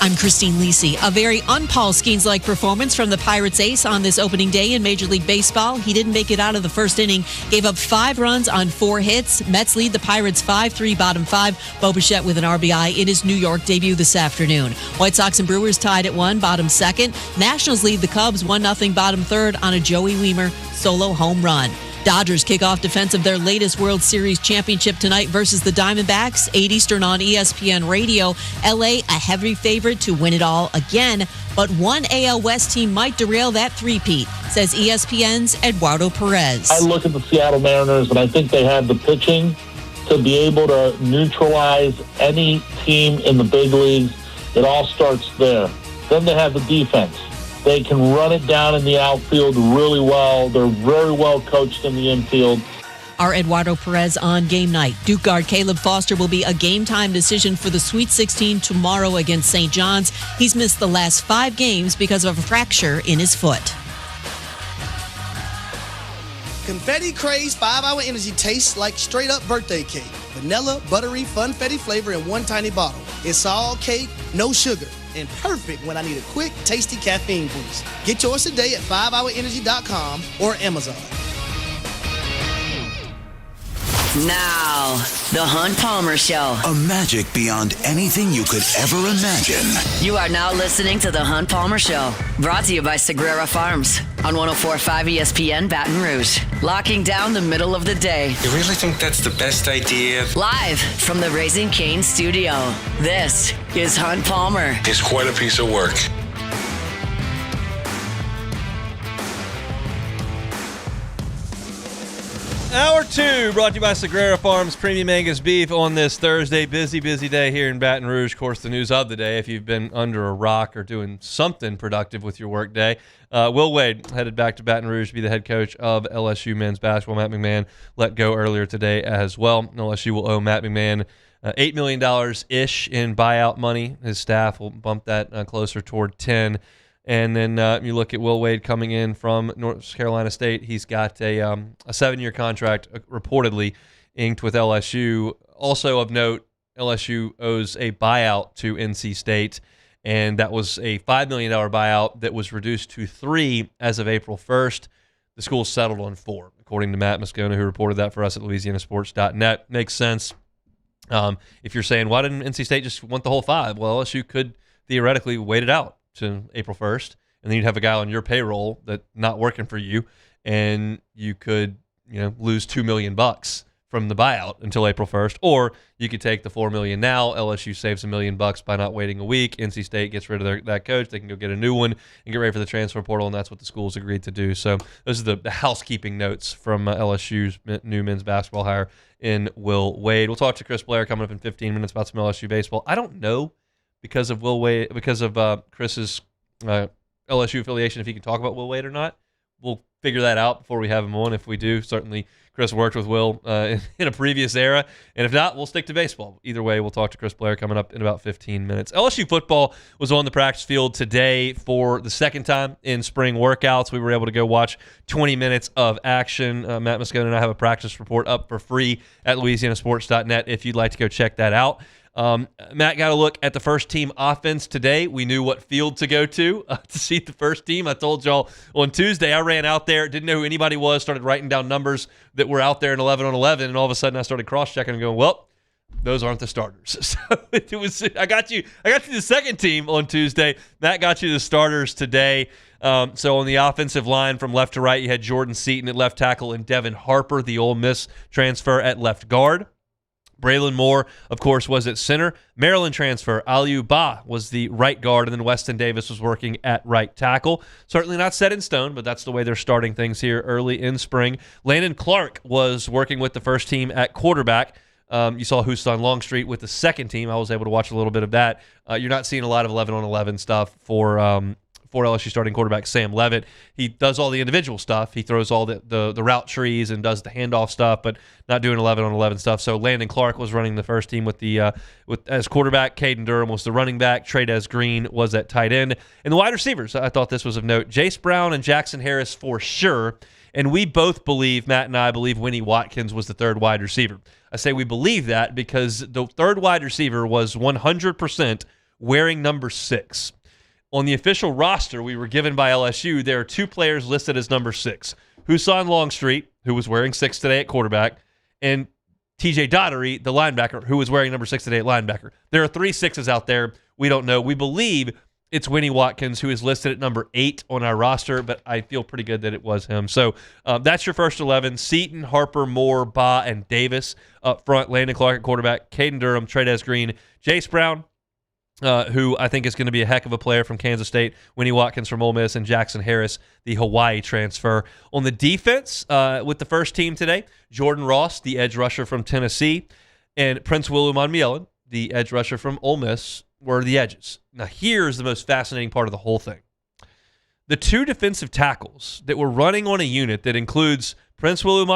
I'm Christine Lisi. A very un-Paul Skeens-like performance from the Pirates ace on this opening day in Major League Baseball. He didn't make it out of the first inning, gave up 5 runs on 4 hits. Mets lead the Pirates 5-3, bottom 5. Bo Bichette with an RBI in his New York debut this afternoon. White Sox and Brewers tied at 1, bottom 2nd. Nationals lead the Cubs 1-0, bottom 3rd on a Joey Wiemer solo home run. Dodgers kick off defense of their latest World Series championship tonight versus the Diamondbacks, 8 Eastern on ESPN Radio. LA a heavy favorite to win it all again, but one AL West team might derail that three-peat, says ESPN's Eduardo Perez. I look at the Seattle Mariners, and I think they have the pitching to be able to neutralize any team in the big leagues. It all starts there. Then they have the defense. They can run it down in the outfield really well. They're very well coached in the infield. Our Eduardo Perez on game night. Duke guard Caleb Foster will be a game-time decision for the Sweet 16 tomorrow against St. John's. He's missed the last 5 games because of a fracture in his foot. Confetti Craze 5-Hour Energy tastes like straight-up birthday cake. Vanilla, buttery, funfetti flavor in one tiny bottle. It's all cake, no sugar, and perfect when I need a quick, tasty caffeine boost. Get yours today at 5hourenergy.com or Amazon. Now, the Hunt Palmer Show. A magic beyond anything you could ever imagine. You are now listening to the Hunt Palmer Show, brought to you by Sagrera Farms on 104.5 ESPN Baton Rouge. Locking down the middle of the day. You really think that's the best idea? Live from the Raising Cane studio, this is Hunt Palmer. It's quite a piece of work. Hour 2 brought to you by Sagrera Farms Premium Angus Beef on this Thursday. Busy day here in Baton Rouge. Of course, the news of the day, if you've been under a rock or doing something productive with your work day. Will Wade headed back to Baton Rouge to be the head coach of LSU men's basketball. Matt McMahon let go earlier today as well. LSU will owe Matt McMahon $8 million-ish in buyout money. His staff will bump that closer toward 10. And then you look at Will Wade coming in from North Carolina State. He's got a 7-year contract reportedly inked with LSU. Also of note, LSU owes a buyout to NC State, and that was a $5 million buyout that was reduced to $3 million as of April 1st. The school settled on $4 million, according to Matt Moscona, who reported that for us at LouisianaSports.net. Makes sense. If you're saying, why didn't NC State just want the whole $5 million? Well, LSU could theoretically wait it out to April 1st, and then you'd have a guy on your payroll that not working for you, and you could, lose $2 million from the buyout until April 1st, or you could take the $4 million now. LSU saves $1 million by not waiting a week. NC State gets rid of that coach. They can go get a new one and get ready for the transfer portal, and that's what the schools agreed to do. So those are the housekeeping notes from LSU's new men's basketball hire in Will Wade. We'll talk to Chris Blair coming up in 15 minutes about some LSU baseball. I don't know, because of Will Wade, because of Chris's LSU affiliation, if he can talk about Will Wade or not. We'll figure that out before we have him on. If we do, certainly Chris worked with Will in a previous era, and if not, we'll stick to baseball. Either way, we'll talk to Chris Blair coming up in about 15 minutes. LSU football was on the practice field today for the second time in spring workouts. We were able to go watch 20 minutes of action. Matt Moscona and I have a practice report up for free at LouisianaSports.net if you'd like to go check that out. Matt got a look at the first team offense today. We knew what field to go to see the first team. I told y'all on Tuesday I ran out there, didn't know who anybody was, started writing down numbers that were out there in 11 on 11, and all of a sudden I started cross-checking and going, well, those aren't the starters. So I got you the second team on Tuesday. Matt got you the starters today. So on the offensive line from left to right, you had Jordan Seaton at left tackle and Devin Harper, the Ole Miss transfer, at left guard. Braylon Moore, of course, was at center. Maryland transfer Aliu Ba was the right guard, and then Weston Davis was working at right tackle. Certainly not set in stone, but that's the way they're starting things here early in spring. Landon Clark was working with the first team at quarterback. You saw Houston Longstreet with the second team. I was able to watch a little bit of that. You're not seeing a lot of 11-on-11 stuff for LSU starting quarterback Sam Levitt. He does all the individual stuff. He throws all the route trees and does the handoff stuff, but not doing 11-on-11 stuff. So Landon Clark was running the first team with as quarterback. Caden Durham was the running back. Trades Green was at tight end. And the wide receivers, I thought this was of note. Jace Brown and Jackson Harris for sure. And we both believe, Matt and I believe, Winnie Watkins was the third wide receiver. I say we believe that because the third wide receiver was 100% wearing number 6. On the official roster we were given by LSU, there are 2 players listed as number 6. Husan Longstreet, who was wearing 6 today at quarterback, and TJ Dottery, the linebacker, who was wearing number 6 today at linebacker. There are 3 6s out there. We don't know. We believe it's Winnie Watkins, who is listed at number 8 on our roster, but I feel pretty good that it was him. So that's your first 11. Seaton, Harper, Moore, Ba, and Davis up front. Landon Clark at quarterback. Caden Durham, Trades Green, Jace Brown, who I think is going to be a heck of a player from Kansas State, Winnie Watkins from Ole Miss, and Jackson Harris, the Hawaii transfer. On the defense, with the first team today, Jordan Ross, the edge rusher from Tennessee, and Prince William, the edge rusher from Ole Miss, were the edges. Now, here's the most fascinating part of the whole thing. The 2 defensive tackles that were running on a unit that includes Prince William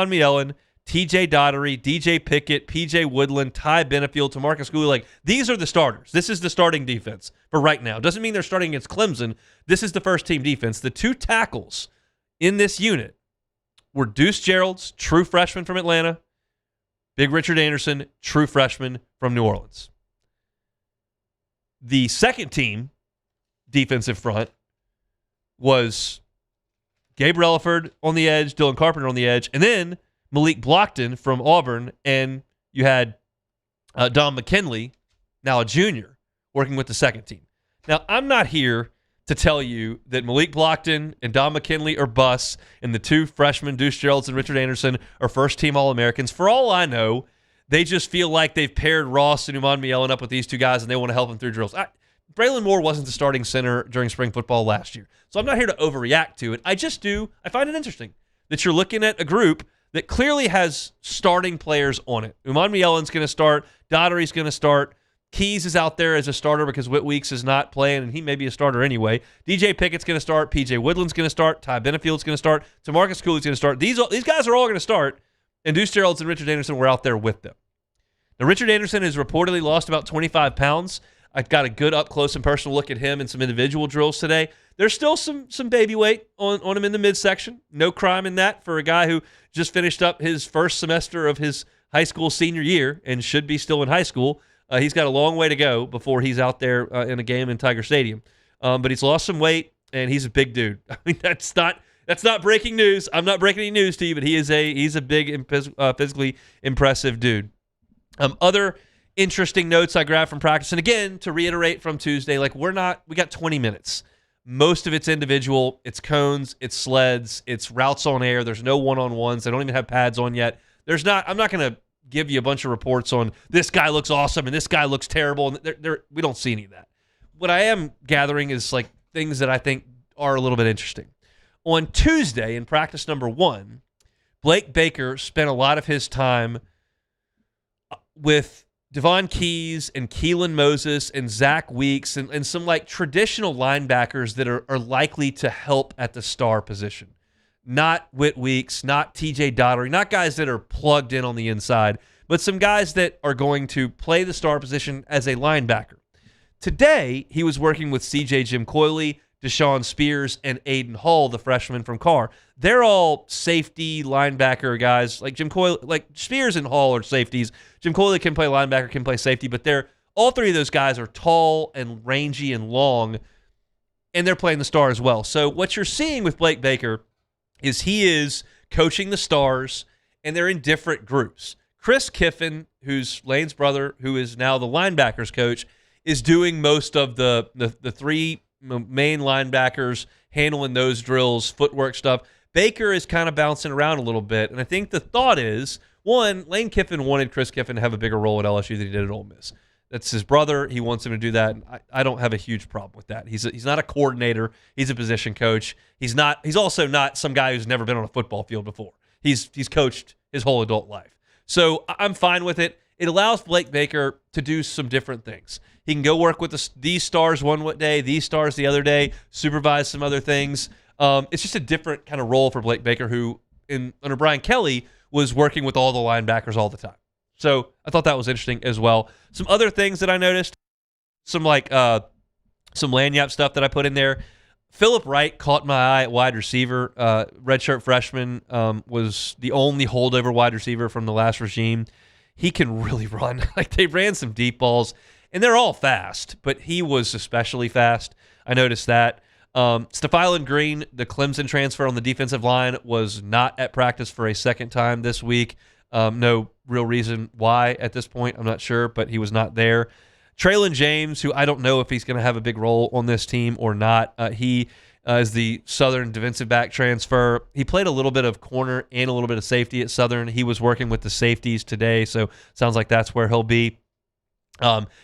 TJ Dottery, DJ Pickett, PJ Woodland, Ty Benefield, Tamarcus Cooley, like these are the starters. This is the starting defense for right now. Doesn't mean they're starting against Clemson. This is the first team defense. The 2 tackles in this unit were Deuce Gerald's, true freshman from Atlanta, Big Richard Anderson, true freshman from New Orleans. The second team defensive front was Gabe Relaford on the edge, Dylan Carpenter on the edge, and then Malik Blockton from Auburn, and you had Don McKinley, now a junior, working with the second team. Now, I'm not here to tell you that Malik Blockton and Don McKinley are busts, and the 2 freshmen, Deuce Geralds and Richard Anderson, are first-team All-Americans. For all I know, they just feel like they've paired Ross and Uman Mielen up with these 2 guys, and they want to help them through drills. Braylon Moore wasn't the starting center during spring football last year, so I'm not here to overreact to it. I find it interesting that you're looking at a group that clearly has starting players on it. Uman Mielen's going to start. Dottery's going to start. Keys is out there as a starter because Whit Weeks is not playing, and he may be a starter anyway. DJ Pickett's going to start. PJ Woodland's going to start. Ty Benefield's going to start. Tamarcus Cooley's going to start. These guys are all going to start, and Deuce Geralds and Richard Anderson were out there with them. Now, Richard Anderson has reportedly lost about 25 pounds. I got a good up-close and personal look at him in some individual drills today. There's still some baby weight on him in the midsection. No crime in that for a guy who just finished up his first semester of his high school senior year and should be still in high school. He's got a long way to go before he's out there in a game in Tiger Stadium. But he's lost some weight, and he's a big dude. I mean, that's not breaking news. I'm not breaking any news to you, but he's a big, physically impressive dude. Other interesting notes I grabbed from practice, and again, to reiterate from Tuesday, like we got 20 minutes. Most of it's individual. It's cones, it's sleds, it's routes on air. There's no one-on-ones. They don't even have pads on yet. I'm not going to give you a bunch of reports on this guy looks awesome and this guy looks terrible. And we don't see any of that. What I am gathering is like things that I think are a little bit interesting. On Tuesday in practice number 1, Blake Baker spent a lot of his time with Devon Keys and Keelan Moses and Zach Weeks and some like traditional linebackers that are likely to help at the star position. Not Whit Weeks, not TJ Dottery, not guys that are plugged in on the inside, but some guys that are going to play the star position as a linebacker. Today, he was working with CJ Jim Coyley, Deshaun Spears, and Aiden Hall, the freshman from Carr. They're all safety linebacker guys. Like Jim Coyley, like Spears and Hall are safeties. Jim Coyley can play linebacker, can play safety, but all 3 of those guys are tall and rangy and long, and they're playing the star as well. So what you're seeing with Blake Baker is he is coaching the stars, and they're in different groups. Chris Kiffin, who's Lane's brother, who is now the linebackers coach, is doing most of the 3 main linebackers, handling those drills, footwork stuff. Baker is kind of bouncing around a little bit, and I think the thought is, one, Lane Kiffin wanted Chris Kiffin to have a bigger role at LSU than he did at Ole Miss. That's his brother. He wants him to do that. I don't have a huge problem with that. He's not a coordinator. He's a position coach. He's also not some guy who's never been on a football field before. He's coached his whole adult life. So I'm fine with it. It allows Blake Baker to do some different things. He can go work with these stars one day, these stars the other day, supervise some other things. It's just a different kind of role for Blake Baker, who under Brian Kelly was working with all the linebackers all the time. So I thought that was interesting as well. Some other things that I noticed, some lanyap stuff that I put in there. Phillip Wright caught my eye at wide receiver. Redshirt freshman, was the only holdover wide receiver from the last regime. He can really run. They ran some deep balls, and they're all fast, but he was especially fast. I noticed that. Stephylan Green, the Clemson transfer on the defensive line, was not at practice for a second time this week. No real reason why at this point. I'm not sure, but he was not there. Traylon James, who I don't know if he's going to have a big role on this team or not. He is the Southern defensive back transfer. He played a little bit of corner and a little bit of safety at Southern. He was working with the safeties today, so sounds like that's where he'll be.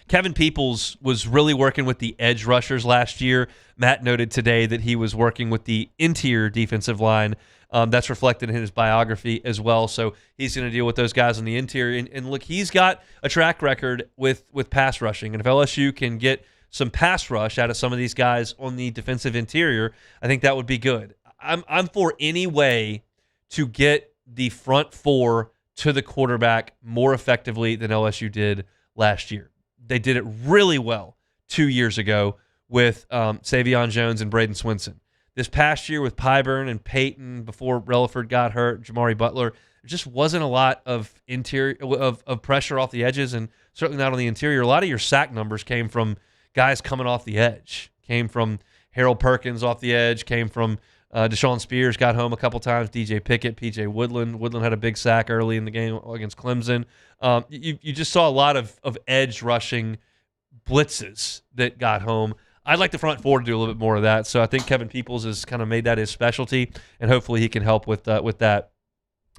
Kevin Peoples was really working with the edge rushers last year. Matt noted today that he was working with the interior defensive line. That's reflected in his biography as well. So he's going to deal with those guys on the interior. And look, he's got a track record with pass rushing. And if LSU can get some pass rush out of some of these guys on the defensive interior, I think that would be good. I'm for any way to get the front four to the quarterback more effectively than LSU did last year. They did it really well 2 years ago with Savion Jones and Braden Swinson. This past year with Pyburn and Peyton, before Relaford got hurt, Jamari Butler, there just wasn't a lot of interior of pressure off the edges, and certainly not on the interior. A lot of your sack numbers came from guys coming off the edge. Came from Harold Perkins off the edge, came from Deshaun Spears, got home a couple times, DJ Pickett, PJ Woodland. Woodland had a big sack early in the game against Clemson. You just saw a lot of edge rushing blitzes that got home. I'd like the front four to do a little bit more of that. So I think Kevin Peoples has kind of made that his specialty, and hopefully he can help with that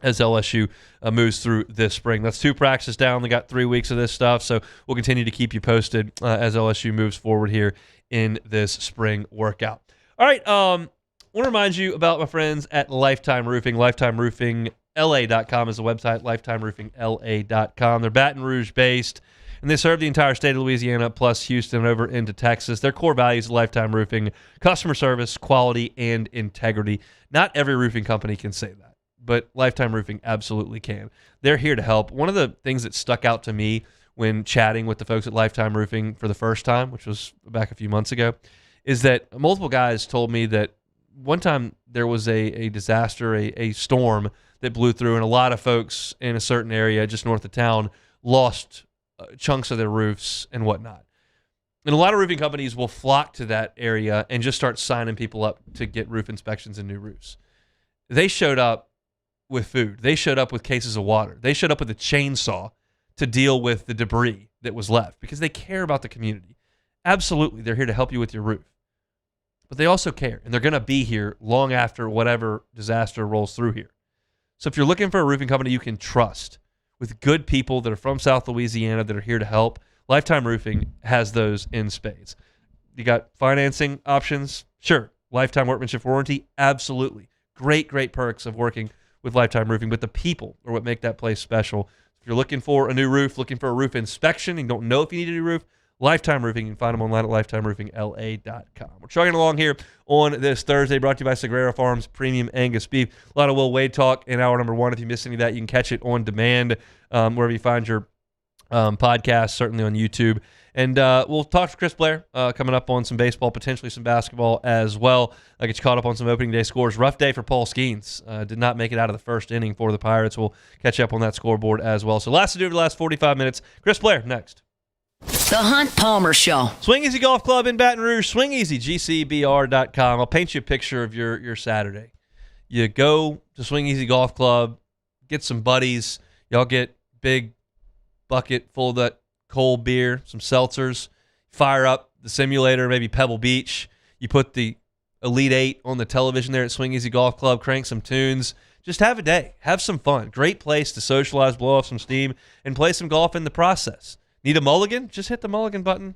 as LSU moves through this spring. That's 2 practices down. They got 3 weeks of this stuff, so we'll continue to keep you posted as LSU moves forward here in this spring workout. All right, I want to remind you about my friends at Lifetime Roofing. LifetimeRoofingLA.com is the website, LifetimeRoofingLA.com. They're Baton Rouge-based, and they serve the entire state of Louisiana plus Houston and over into Texas. Their core values of Lifetime Roofing: customer service, quality, and integrity. Not every roofing company can say that, but Lifetime Roofing absolutely can. They're here to help. One of the things that stuck out to me when chatting with the folks at Lifetime Roofing for the first time, which was back a few months ago, is that multiple guys told me that one time there was a disaster, a storm that blew through, and a lot of folks in a certain area just north of town lost chunks of their roofs and whatnot. And a lot of roofing companies will flock to that area and just start signing people up to get roof inspections and new roofs. They showed up with food. They showed up with cases of water. They showed up with a chainsaw to deal with the debris that was left because they care about the community. Absolutely, they're here to help you with your roof. But they also care, and they're going to be here long after whatever disaster rolls through here. So if you're looking for a roofing company you can trust, with good people that are from South Louisiana that are here to help, Lifetime Roofing has those in spades. You got financing options? Sure. Lifetime workmanship warranty? Absolutely. Great perks of working with Lifetime Roofing, but the people are what make that place special. If you're looking for a new roof, looking for a roof inspection, and don't know if you need a new roof, Lifetime Roofing. You can find them online at lifetimeroofingla.com. We're chugging along here on this Thursday, brought to you by Sagrera Farms Premium Angus Beef. A lot of Will Wade talk in hour number 1. If you missed any of that, you can catch it on demand wherever you find your podcast, certainly on YouTube. And we'll talk to Chris Blair coming up on some baseball, potentially some basketball as well. I get you caught up on some opening day scores. Rough day for Paul Skeens. Did not make it out of the first inning for the Pirates. We'll catch you up on that scoreboard as well. So lots to do over the last 45 minutes. Chris Blair next. The Hunt Palmer Show. Swing Easy Golf Club in Baton Rouge. SwingEasyGCBR.com. I'll paint you a picture of your Saturday. You go to Swing Easy Golf Club, get some buddies. Y'all get big bucket full of that cold beer, some seltzers. Fire up the simulator, maybe Pebble Beach. You put the Elite Eight on the television there at Swing Easy Golf Club. Crank some tunes. Just have a day. Have some fun. Great place to socialize, blow off some steam, and play some golf in the process. Need a mulligan? Just hit the mulligan button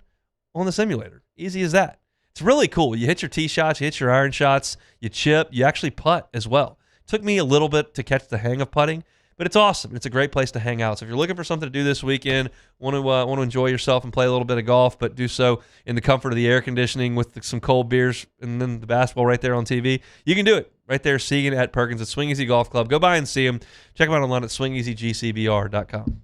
on the simulator. Easy as that. It's really cool. You hit your tee shots, you hit your iron shots, you chip, you actually putt as well. Took me a little bit to catch the hang of putting, but it's awesome. It's a great place to hang out. So if you're looking for something to do this weekend, want to enjoy yourself and play a little bit of golf, but do so in the comfort of the air conditioning with some cold beers and then the basketball right there on TV, you can do it right there, Segan at Perkins at Swing Easy Golf Club. Go by and see them. Check them out online at swingeasygcbr.com.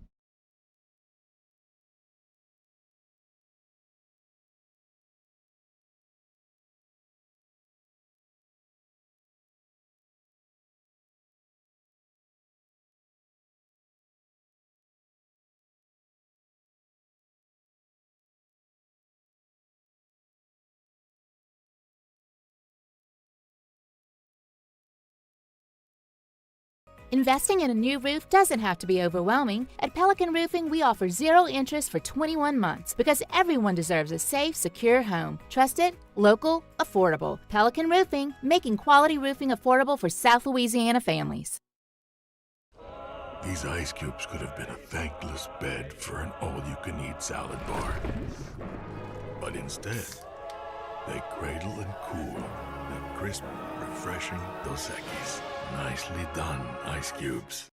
Investing in a new roof doesn't have to be overwhelming. At Pelican Roofing, we offer 0 interest for 21 months because everyone deserves a safe, secure home. Trusted, local, affordable. Pelican Roofing, making quality roofing affordable for South Louisiana families. These ice cubes could have been a thankless bed for an all-you-can-eat salad bar. But instead, they cradle and cool the crisp, refreshing Dos Equis. Nicely done, ice cubes.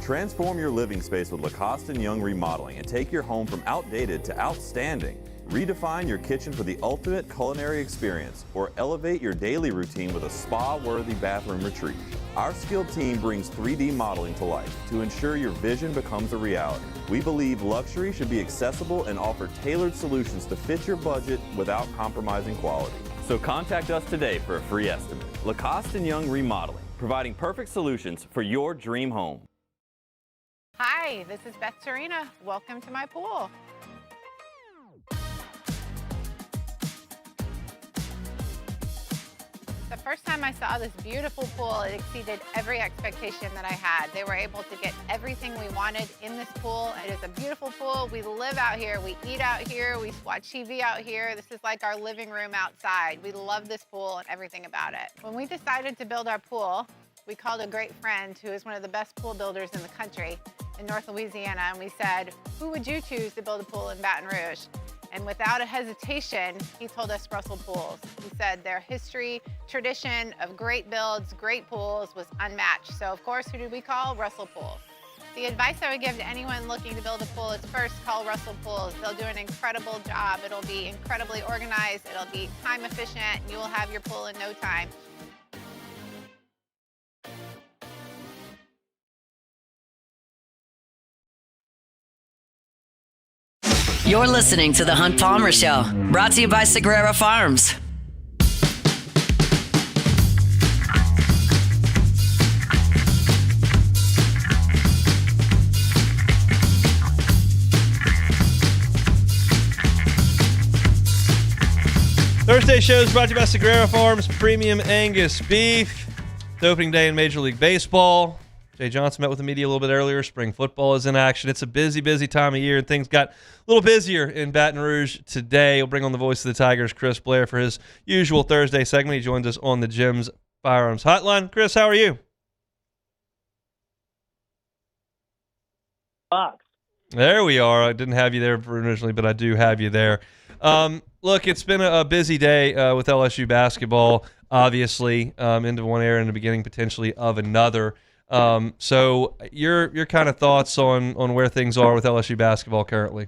Transform your living space with Lacoste & Young Remodeling and take your home from outdated to outstanding. Redefine your kitchen for the ultimate culinary experience or elevate your daily routine with a spa-worthy bathroom retreat. Our skilled team brings 3D modeling to life to ensure your vision becomes a reality. We believe luxury should be accessible and offer tailored solutions to fit your budget without compromising quality. So contact us today for a free estimate. Lacoste & Young Remodeling, providing perfect solutions for your dream home. Hi, this is Beth Serena. Welcome to my pool. The first time I saw this beautiful pool, it exceeded every expectation that I had. They were able to get everything we wanted in this pool. It is a beautiful pool. We live out here. We eat out here. We watch TV out here. This is like our living room outside. We love this pool and everything about it. When we decided to build our pool, we called a great friend who is one of the best pool builders in the country in North Louisiana, and we said, who would you choose to build a pool in Baton Rouge? And without a hesitation, he told us Russell Pools. He said their history, tradition of great builds, great pools was unmatched. So of course, who did we call? Russell Pools. The advice I would give to anyone looking to build a pool is first call Russell Pools. They'll do an incredible job. It'll be incredibly organized. It'll be time efficient. And you will have your pool in no time. You're listening to The Hunt Palmer Show, brought to you by Sagrera Farms. Thursday show is brought to you by Sagrera Farms Premium Angus Beef. It's opening day in Major League Baseball. Jay Johnson met with the media a little bit earlier. Spring football is in action. It's a busy, busy time of year, and things got a little busier in Baton Rouge today. We'll bring on the voice of the Tigers, Chris Blair, for his usual Thursday segment. He joins us on the Jim's Firearms Hotline. Chris, how are you? Box. There we are. I didn't have you there originally, but I do have you there. Look, it's been a busy day with LSU basketball, obviously, into one era and the beginning potentially of another. So your kind of thoughts on where things are with LSU basketball currently?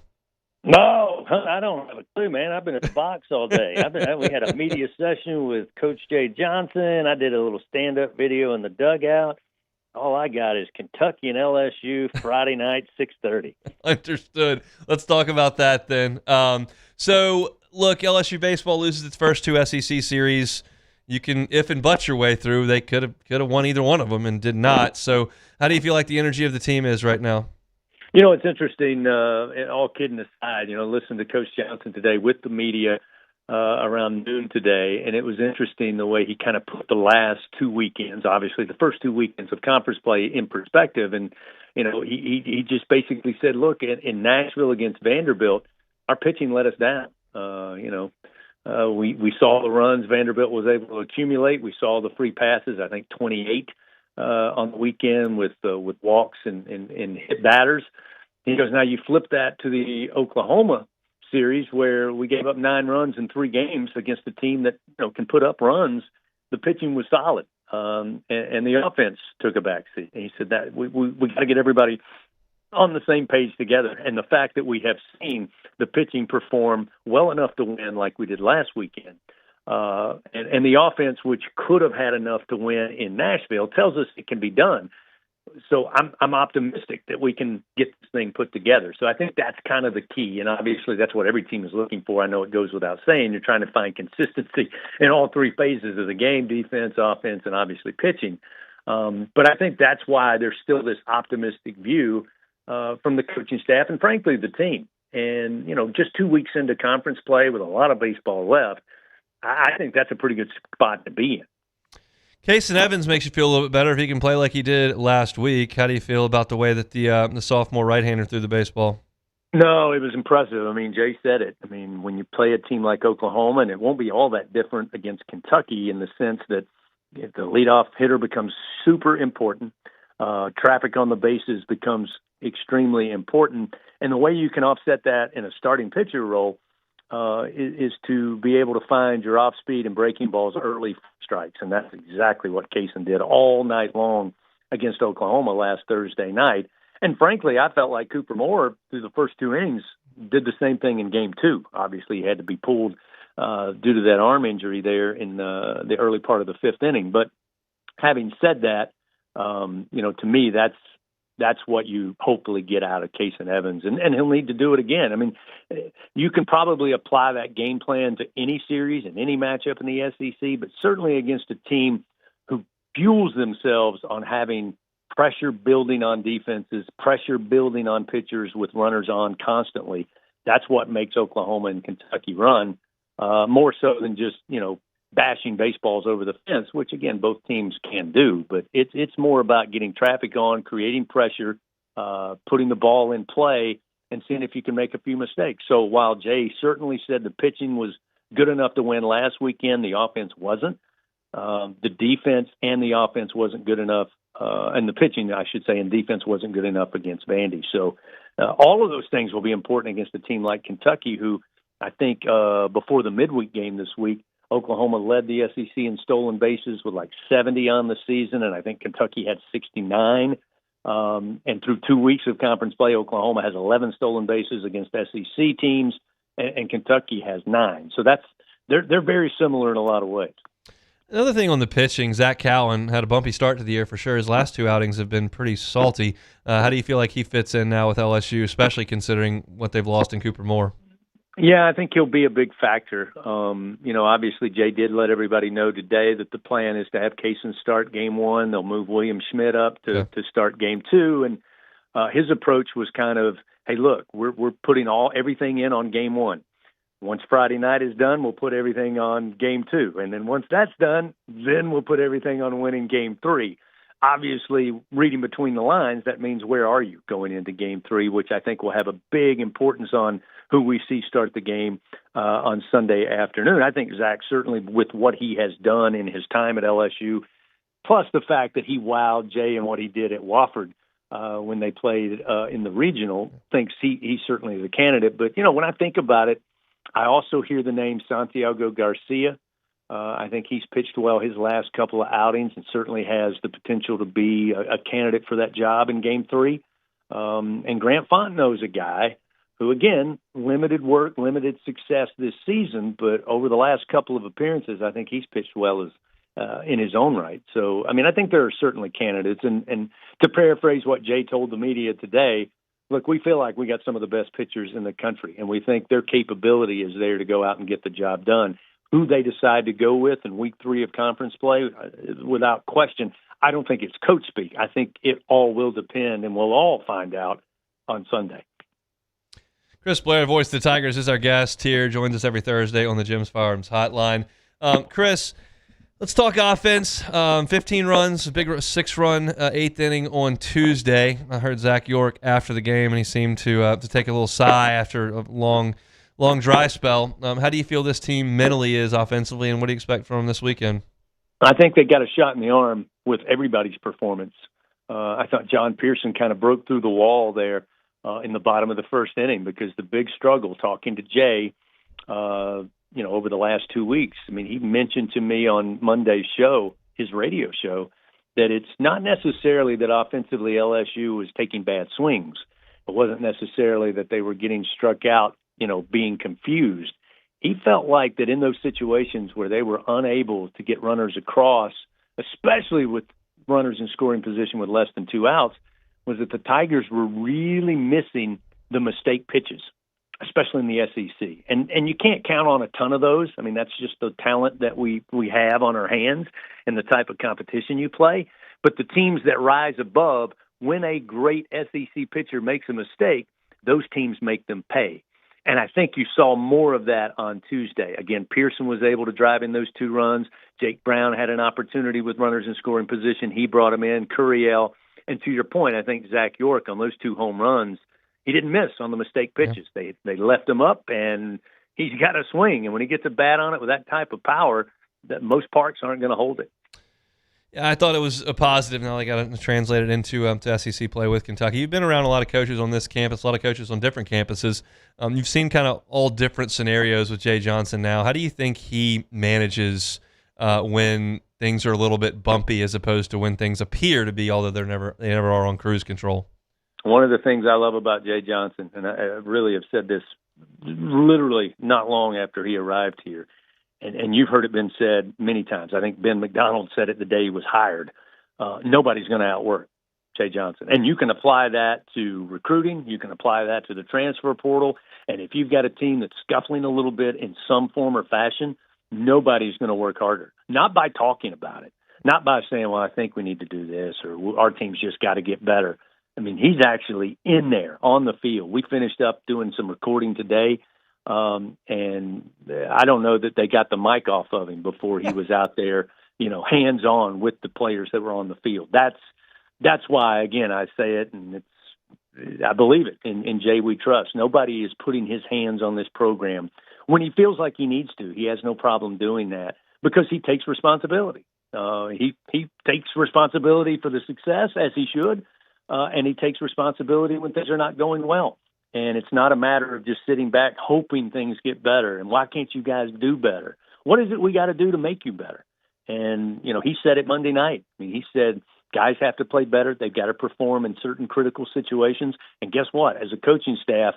No, I don't have a clue, man. I've been at the box all day. We had a media session with Coach Jay Johnson. I did a little stand-up video in the dugout. All I got is Kentucky and LSU Friday night, 6:30. Understood. Let's talk about that then. So look, LSU baseball loses its first 2 SEC series. You can if and but your way through. They could have won either one of them and did not. So how do you feel like the energy of the team is right now? It's interesting, and all kidding aside, listen to Coach Johnson today with the media around noon today, and it was interesting the way he kind of put the last 2 weekends, obviously the first 2 weekends of conference play, in perspective. And, he just basically said, look, in Nashville against Vanderbilt, our pitching let us down. We saw the runs Vanderbilt was able to accumulate. We saw the free passes, I think 28 on the weekend with walks and hit batters. He goes, now you flip that to the Oklahoma series where we gave up 9 runs in 3 games against a team that can put up runs. The pitching was solid, and the offense took a backseat. And he said that we got to get everybody on the same page together. And the fact that we have seen the pitching perform well enough to win like we did last weekend, and the offense, which could have had enough to win in Nashville, tells us it can be done. So I'm optimistic that we can get this thing put together. So I think that's kind of the key, and obviously that's what every team is looking for. I know it goes without saying. You're trying to find consistency in all 3 phases of the game: defense, offense, and obviously pitching. But I think that's why there's still this optimistic view from the coaching staff and, frankly, the team. And, just 2 weeks into conference play with a lot of baseball left, I think that's a pretty good spot to be in. Kason Evans makes you feel a little bit better if he can play like he did last week. How do you feel about the way that the sophomore right-hander threw the baseball? No, it was impressive. I mean, Jay said it. I mean, when you play a team like Oklahoma, and it won't be all that different against Kentucky in the sense that if the leadoff hitter becomes super important, traffic on the bases becomes extremely important. And the way you can offset that in a starting pitcher role is to be able to find your off-speed and breaking balls early strikes, and that's exactly what Kason did all night long against Oklahoma last Thursday night. And frankly, I felt like Cooper Moore, through the first 2 innings, did the same thing in Game 2. Obviously, he had to be pulled due to that arm injury there in the early part of the 5th inning. But having said that, to me, that's what you hopefully get out of Kason Evans, and he'll need to do it again. I mean, you can probably apply that game plan to any series and any matchup in the SEC, but certainly against a team who fuels themselves on having pressure building on defenses, pressure building on pitchers with runners on constantly. That's what makes Oklahoma and Kentucky run, more so than just, bashing baseballs over the fence, which, again, both teams can do. But it's more about getting traffic on, creating pressure, putting the ball in play, and seeing if you can make a few mistakes. So while Jay certainly said the pitching was good enough to win last weekend, the offense wasn't. The defense and the offense wasn't good enough, and the pitching, I should say, and defense wasn't good enough against Vandy. So all of those things will be important against a team like Kentucky, who I think before the midweek game this week, Oklahoma led the SEC in stolen bases with like 70 on the season, and I think Kentucky had 69. And through 2 weeks of conference play, Oklahoma has 11 stolen bases against SEC teams, and Kentucky has 9. So they're very similar in a lot of ways. Another thing on the pitching, Zach Cowan had a bumpy start to the year for sure. His last 2 outings have been pretty salty. How do you feel like he fits in now with LSU, especially considering what they've lost in Cooper Moore? Yeah, I think he'll be a big factor. Obviously Jay did let everybody know today that the plan is to have Kason start Game 1. They'll move William Schmidt up to start Game 2. And his approach was kind of, hey, look, we're putting everything in on Game 1. Once Friday night is done, we'll put everything on Game 2. And then once that's done, then we'll put everything on winning Game 3. Obviously, reading between the lines, that means where are you going into Game 3, which I think will have a big importance on who we see start the game on Sunday afternoon. I think Zach, certainly with what he has done in his time at LSU, plus the fact that he wowed Jay and what he did at Wofford when they played in the regional, thinks he's certainly the candidate. But, when I think about it, I also hear the name Santiago Garcia. I think he's pitched well his last couple of outings and certainly has the potential to be a candidate for that job in Game 3. And Grant Fontenot's a guy who, again, limited work, limited success this season, but over the last couple of appearances, I think he's pitched well in his own right. So, I think there are certainly candidates. And to paraphrase what Jay told the media today, look, we feel like we got some of the best pitchers in the country, and we think their capability is there to go out and get the job done. Who they decide to go with in week 3 of conference play, without question, I don't think it's coach speak. I think it all will depend, and we'll all find out on Sunday. Chris Blair, voice of the Tigers, is our guest here. Joins us every Thursday on the Jim's Firearms Hotline. Chris, let's talk offense. 15 runs, a big 6-run 8th inning on Tuesday. I heard Zach York after the game, and he seemed to take a little sigh after a long dry spell. How do you feel this team mentally is offensively, and what do you expect from them this weekend? I think they got a shot in the arm with everybody's performance. I thought John Pearson kind of broke through the wall there in the bottom of the first inning, because the big struggle, talking to Jay, over the last 2 weeks, I mean, he mentioned to me on Monday's show, his radio show, that it's not necessarily that offensively LSU was taking bad swings. It wasn't necessarily that they were getting struck out, being confused. He felt like that in those situations where they were unable to get runners across, especially with runners in scoring position with less than 2 outs, was that the Tigers were really missing the mistake pitches, especially in the SEC. And you can't count on a ton of those. I mean, that's just the talent that we have on our hands and the type of competition you play. But the teams that rise above, when a great SEC pitcher makes a mistake, those teams make them pay. And I think you saw more of that on Tuesday. Again, Pearson was able to drive in those 2 runs. Jake Brown had an opportunity with runners in scoring position. He brought him in. Curiel. And to your point, I think Zach York on those 2 home runs, he didn't miss on the mistake pitches. Yeah. They left him up, and he's got a swing. And when he gets a bat on it with that type of power, that most parks aren't going to hold it. Yeah, I thought it was a positive. Now they got to translate it into to SEC play with Kentucky. You've been around a lot of coaches on this campus, a lot of coaches on different campuses. You've seen kind of all different scenarios with Jay Johnson now. How do you think he manages when things are a little bit bumpy as opposed to when things appear to be, although they never are on cruise control? One of the things I love about Jay Johnson, and I really have said this literally not long after he arrived here, and you've heard it been said many times. I think Ben McDonald said it the day he was hired. Nobody's going to outwork Jay Johnson. And you can apply that to recruiting. You can apply that to the transfer portal. And if you've got a team that's scuffling a little bit in some form or fashion, nobody's going to work harder. Not by talking about it. Not by saying, well, I think we need to do this, or our team's just got to get better. I mean, he's actually in there on the field. We finished up doing some recording today. And I don't know that they got the mic off of him before he was out there, hands on with the players that were on the field. That's why, again, I say it, and I believe it. In Jay we trust. Nobody is putting his hands on this program when he feels like he needs to. He has no problem doing that because he takes responsibility. He takes responsibility for the success, as he should, and he takes responsibility when things are not going well. And it's not a matter of just sitting back hoping things get better. And why can't you guys do better? What is it we got to do to make you better? And, he said it Monday night. I mean, he said guys have to play better. They've got to perform in certain critical situations. And guess what? As a coaching staff,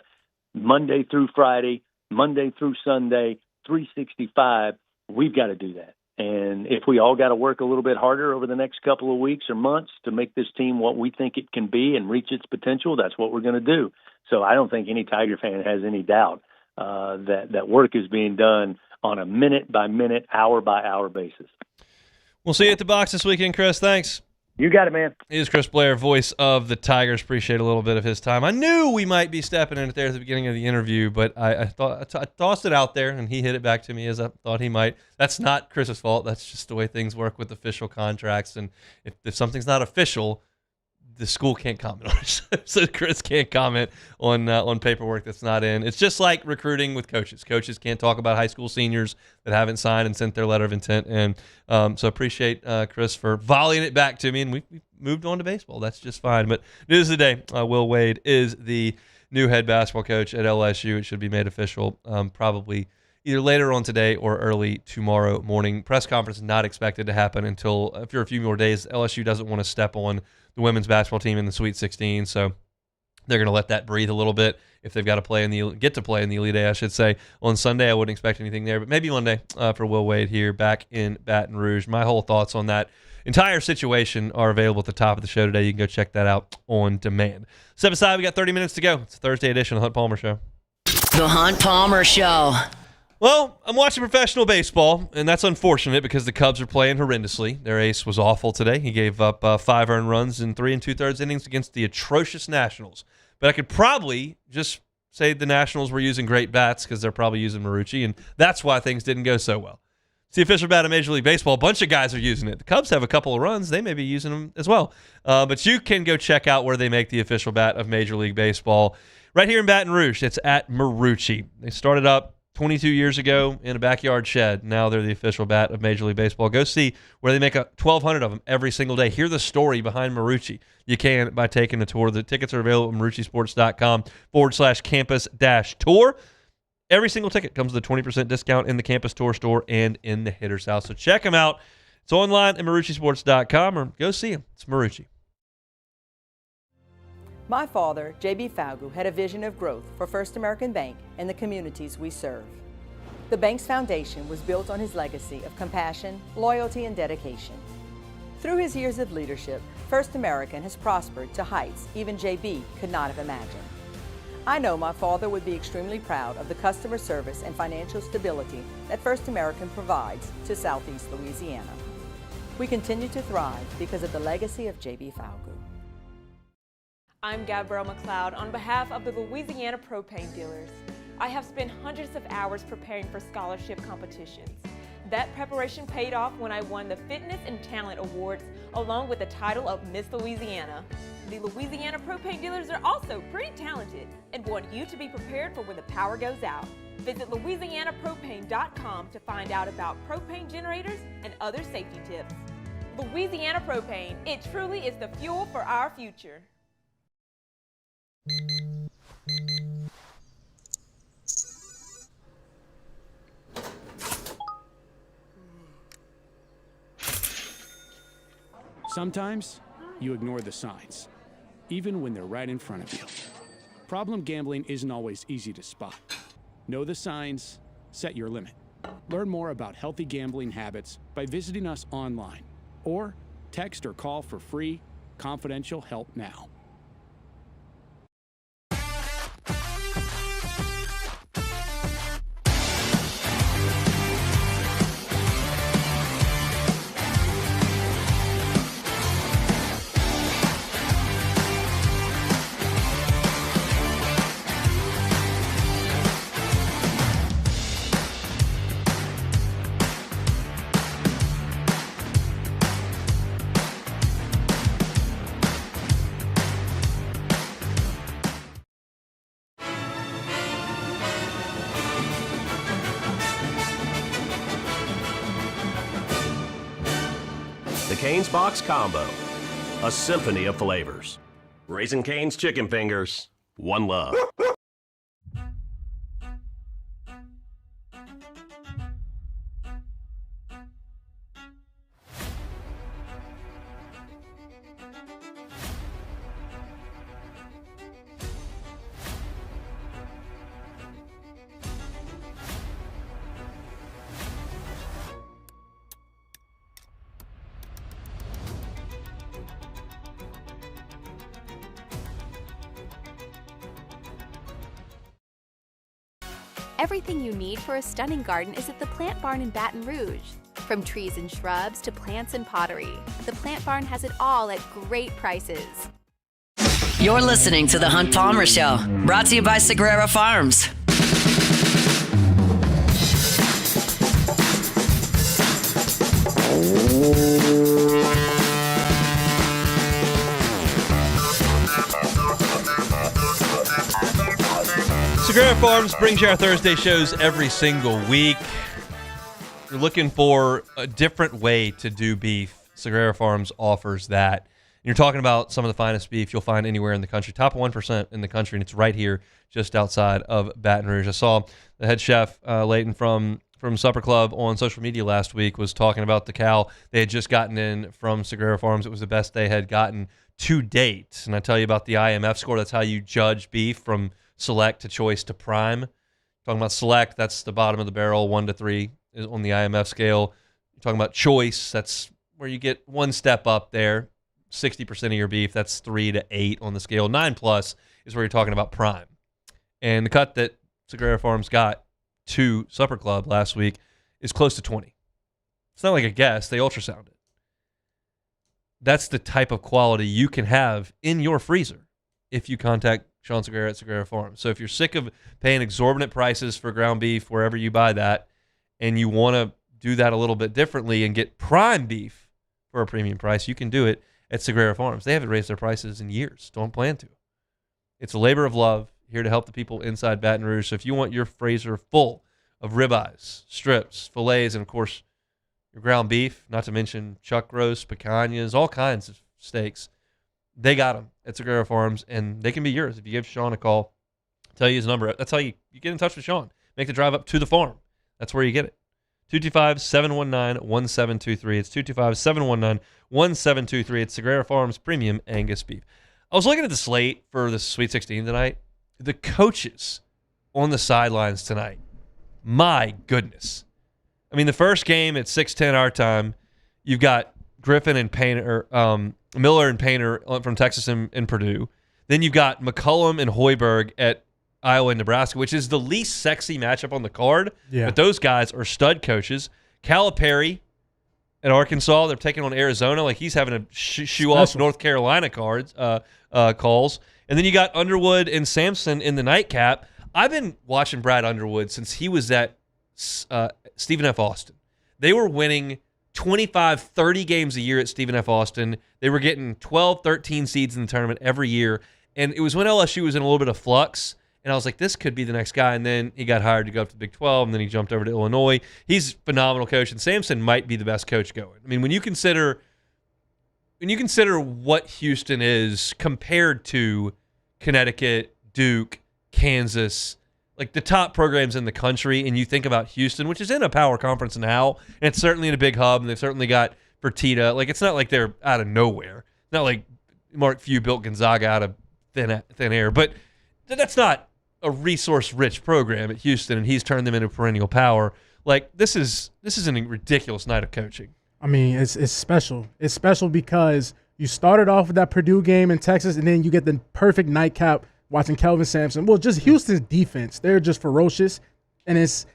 Monday through Friday, Monday through Sunday, 365, we've got to do that. And if we all got to work a little bit harder over the next couple of weeks or months to make this team what we think it can be and reach its potential, that's what we're going to do. So I don't think any Tiger fan has any doubt that work is being done on a minute-by-minute, hour-by-hour basis. We'll see you at the box this weekend, Chris. Thanks. You got it, man. He is Chris Blair, voice of the Tigers. Appreciate a little bit of his time. I knew we might be stepping in it there at the beginning of the interview, but I tossed it out there, and he hit it back to me as I thought he might. That's not Chris's fault. That's just the way things work with official contracts. And if something's not official, the school can't comment on it. So Chris can't comment on paperwork that's not in. It's just like recruiting with coaches. Coaches can't talk about high school seniors that haven't signed and sent their letter of intent. And so appreciate Chris for volleying it back to me. And we moved on to baseball. That's just fine. But news of the day, Will Wade is the new head basketball coach at LSU. It should be made official probably either later on today or early tomorrow morning. Press conference is not expected to happen until for a few more days. LSU doesn't want to step on the women's basketball team in the Sweet 16, so they're going to let that breathe a little bit if they've got to get to play in the Elite Eight, I should say. On Sunday, I wouldn't expect anything there, but maybe Monday for Will Wade here back in Baton Rouge. My whole thoughts on that entire situation are available at the top of the show today. You can go check that out on demand. Step aside, we got 30 minutes to go. It's a Thursday edition of the Hunt Palmer Show. The Hunt Palmer Show. Well, I'm watching professional baseball, and that's unfortunate because the Cubs are playing horrendously. Their ace was awful today. He gave up 5 earned runs in 3 2/3 innings against the atrocious Nationals. But I could probably just say the Nationals were using great bats because they're probably using Marucci, and that's why things didn't go so well. It's the official bat of Major League Baseball. A bunch of guys are using it. The Cubs have a couple of runs. They may be using them as well. But you can go check out where they make the official bat of Major League Baseball. Right here in Baton Rouge, it's at Marucci. They started up 22 years ago in a backyard shed. Now they're the official bat of Major League Baseball. Go see where they make 1,200 of them every single day. Hear the story behind Marucci. You can by taking a tour. The tickets are available at maruccisports.com/campus-tour. Every single ticket comes with a 20% discount in the Campus Tour store and in the Hitter's House. So check them out. It's online at maruccisports.com or go see them. It's Marucci. My father, J.B. Falgu, had a vision of growth for First American Bank and the communities we serve. The bank's foundation was built on his legacy of compassion, loyalty, and dedication. Through his years of leadership, First American has prospered to heights even J.B. could not have imagined. I know my father would be extremely proud of the customer service and financial stability that First American provides to Southeast Louisiana. We continue to thrive because of the legacy of J.B. Falgu. I'm Gabrielle McLeod on behalf of the Louisiana Propane Dealers. I have spent hundreds of hours preparing for scholarship competitions. That preparation paid off when I won the Fitness and Talent Awards along with the title of Miss Louisiana. The Louisiana Propane Dealers are also pretty talented and want you to be prepared for when the power goes out. Visit louisianapropane.com to find out about propane generators and other safety tips. Louisiana Propane, it truly is the fuel for our future. Sometimes you ignore the signs, even when they're right in front of you. Problem gambling isn't always easy to spot. Know the signs, set your limit. Learn more about healthy gambling habits by visiting us online or text or call for free, confidential help now. The Cane's Box Combo, a symphony of flavors. Raising Cane's Chicken Fingers, one love. Everything you need for a stunning garden is at the Plant Barn in Baton Rouge. From trees and shrubs to plants and pottery, the Plant Barn has it all at great prices. You're listening to The Hunt Palmer Show, brought to you by Sagrera Farms. Sagrera Farms brings you our Thursday shows every single week. If you're looking for a different way to do beef, Sagrera Farms offers that. And you're talking about some of the finest beef you'll find anywhere in the country. Top 1% in the country, and it's right here just outside of Baton Rouge. I saw the head chef, Leighton, from Supper Club on social media last week was talking about the cow they had just gotten in from Sagrera Farms. It was the best they had gotten to date, and I tell you about the IMF score, that's how you judge beef from select to choice to prime. Talking about select, that's the bottom of the barrel, 1 to 3 is on the IMF scale. You're talking about choice, that's where you get one step up there. 60% of your beef, that's 3 to 8 on the scale. 9+ is where you're talking about prime. And the cut that Sagrera Farms got to Supper Club last week is close to 20. It's not like a guess. They ultrasound it. That's the type of quality you can have in your freezer if you contact Sean Sagrera at Sagrera Farms. So if you're sick of paying exorbitant prices for ground beef wherever you buy that, and you want to do that a little bit differently and get prime beef for a premium price, you can do it at Sagrera Farms. They haven't raised their prices in years. Don't plan to. It's a labor of love here to help the people inside Baton Rouge. So if you want your freezer full of ribeyes, strips, fillets, and of course your ground beef, not to mention chuck roast, picanhas, all kinds of steaks, they got them at Sagrera Farms, and they can be yours if you give Sean a call, tell you his number. That's how you get in touch with Sean. Make the drive up to the farm. That's where you get it. 225-719-1723. It's 225-719-1723. It's Sagrera Farms Premium Angus Beef. I was looking at the slate for the Sweet 16 tonight. The coaches on the sidelines tonight, my goodness. I mean, the first game at 6:10 our time, you've got Griffin and Painter, Miller and Painter from Texas and Purdue. Then you've got McCullum and Hoiberg at Iowa and Nebraska, which is the least sexy matchup on the card. Yeah. But those guys are stud coaches. Calipari at Arkansas, they're taking on Arizona like he's having to shoo off North Carolina calls. And then you got Underwood and Sampson in the nightcap. I've been watching Brad Underwood since he was at Stephen F. Austin. They were winning 25, 30 games a year at Stephen F. Austin. They were getting 12, 13 seeds in the tournament every year. And it was when LSU was in a little bit of flux. And I was like, this could be the next guy. And then he got hired to go up to the Big 12, and then he jumped over to Illinois. He's a phenomenal coach, and Sampson might be the best coach going. I mean, when you consider what Houston is compared to Connecticut, Duke, Kansas, like the top programs in the country, and you think about Houston, which is in a power conference now, and it's certainly in a big hub, and they've certainly got Fertitta. Like, it's not like they're out of nowhere. It's not like Mark Few built Gonzaga out of thin air. But that's not a resource-rich program at Houston, and he's turned them into perennial power. Like, this is a ridiculous night of coaching. I mean, it's special. It's special because you started off with that Purdue game in Texas, and then you get the perfect nightcap watching Kelvin Sampson. Well, just Houston's defense. They're just ferocious, and it's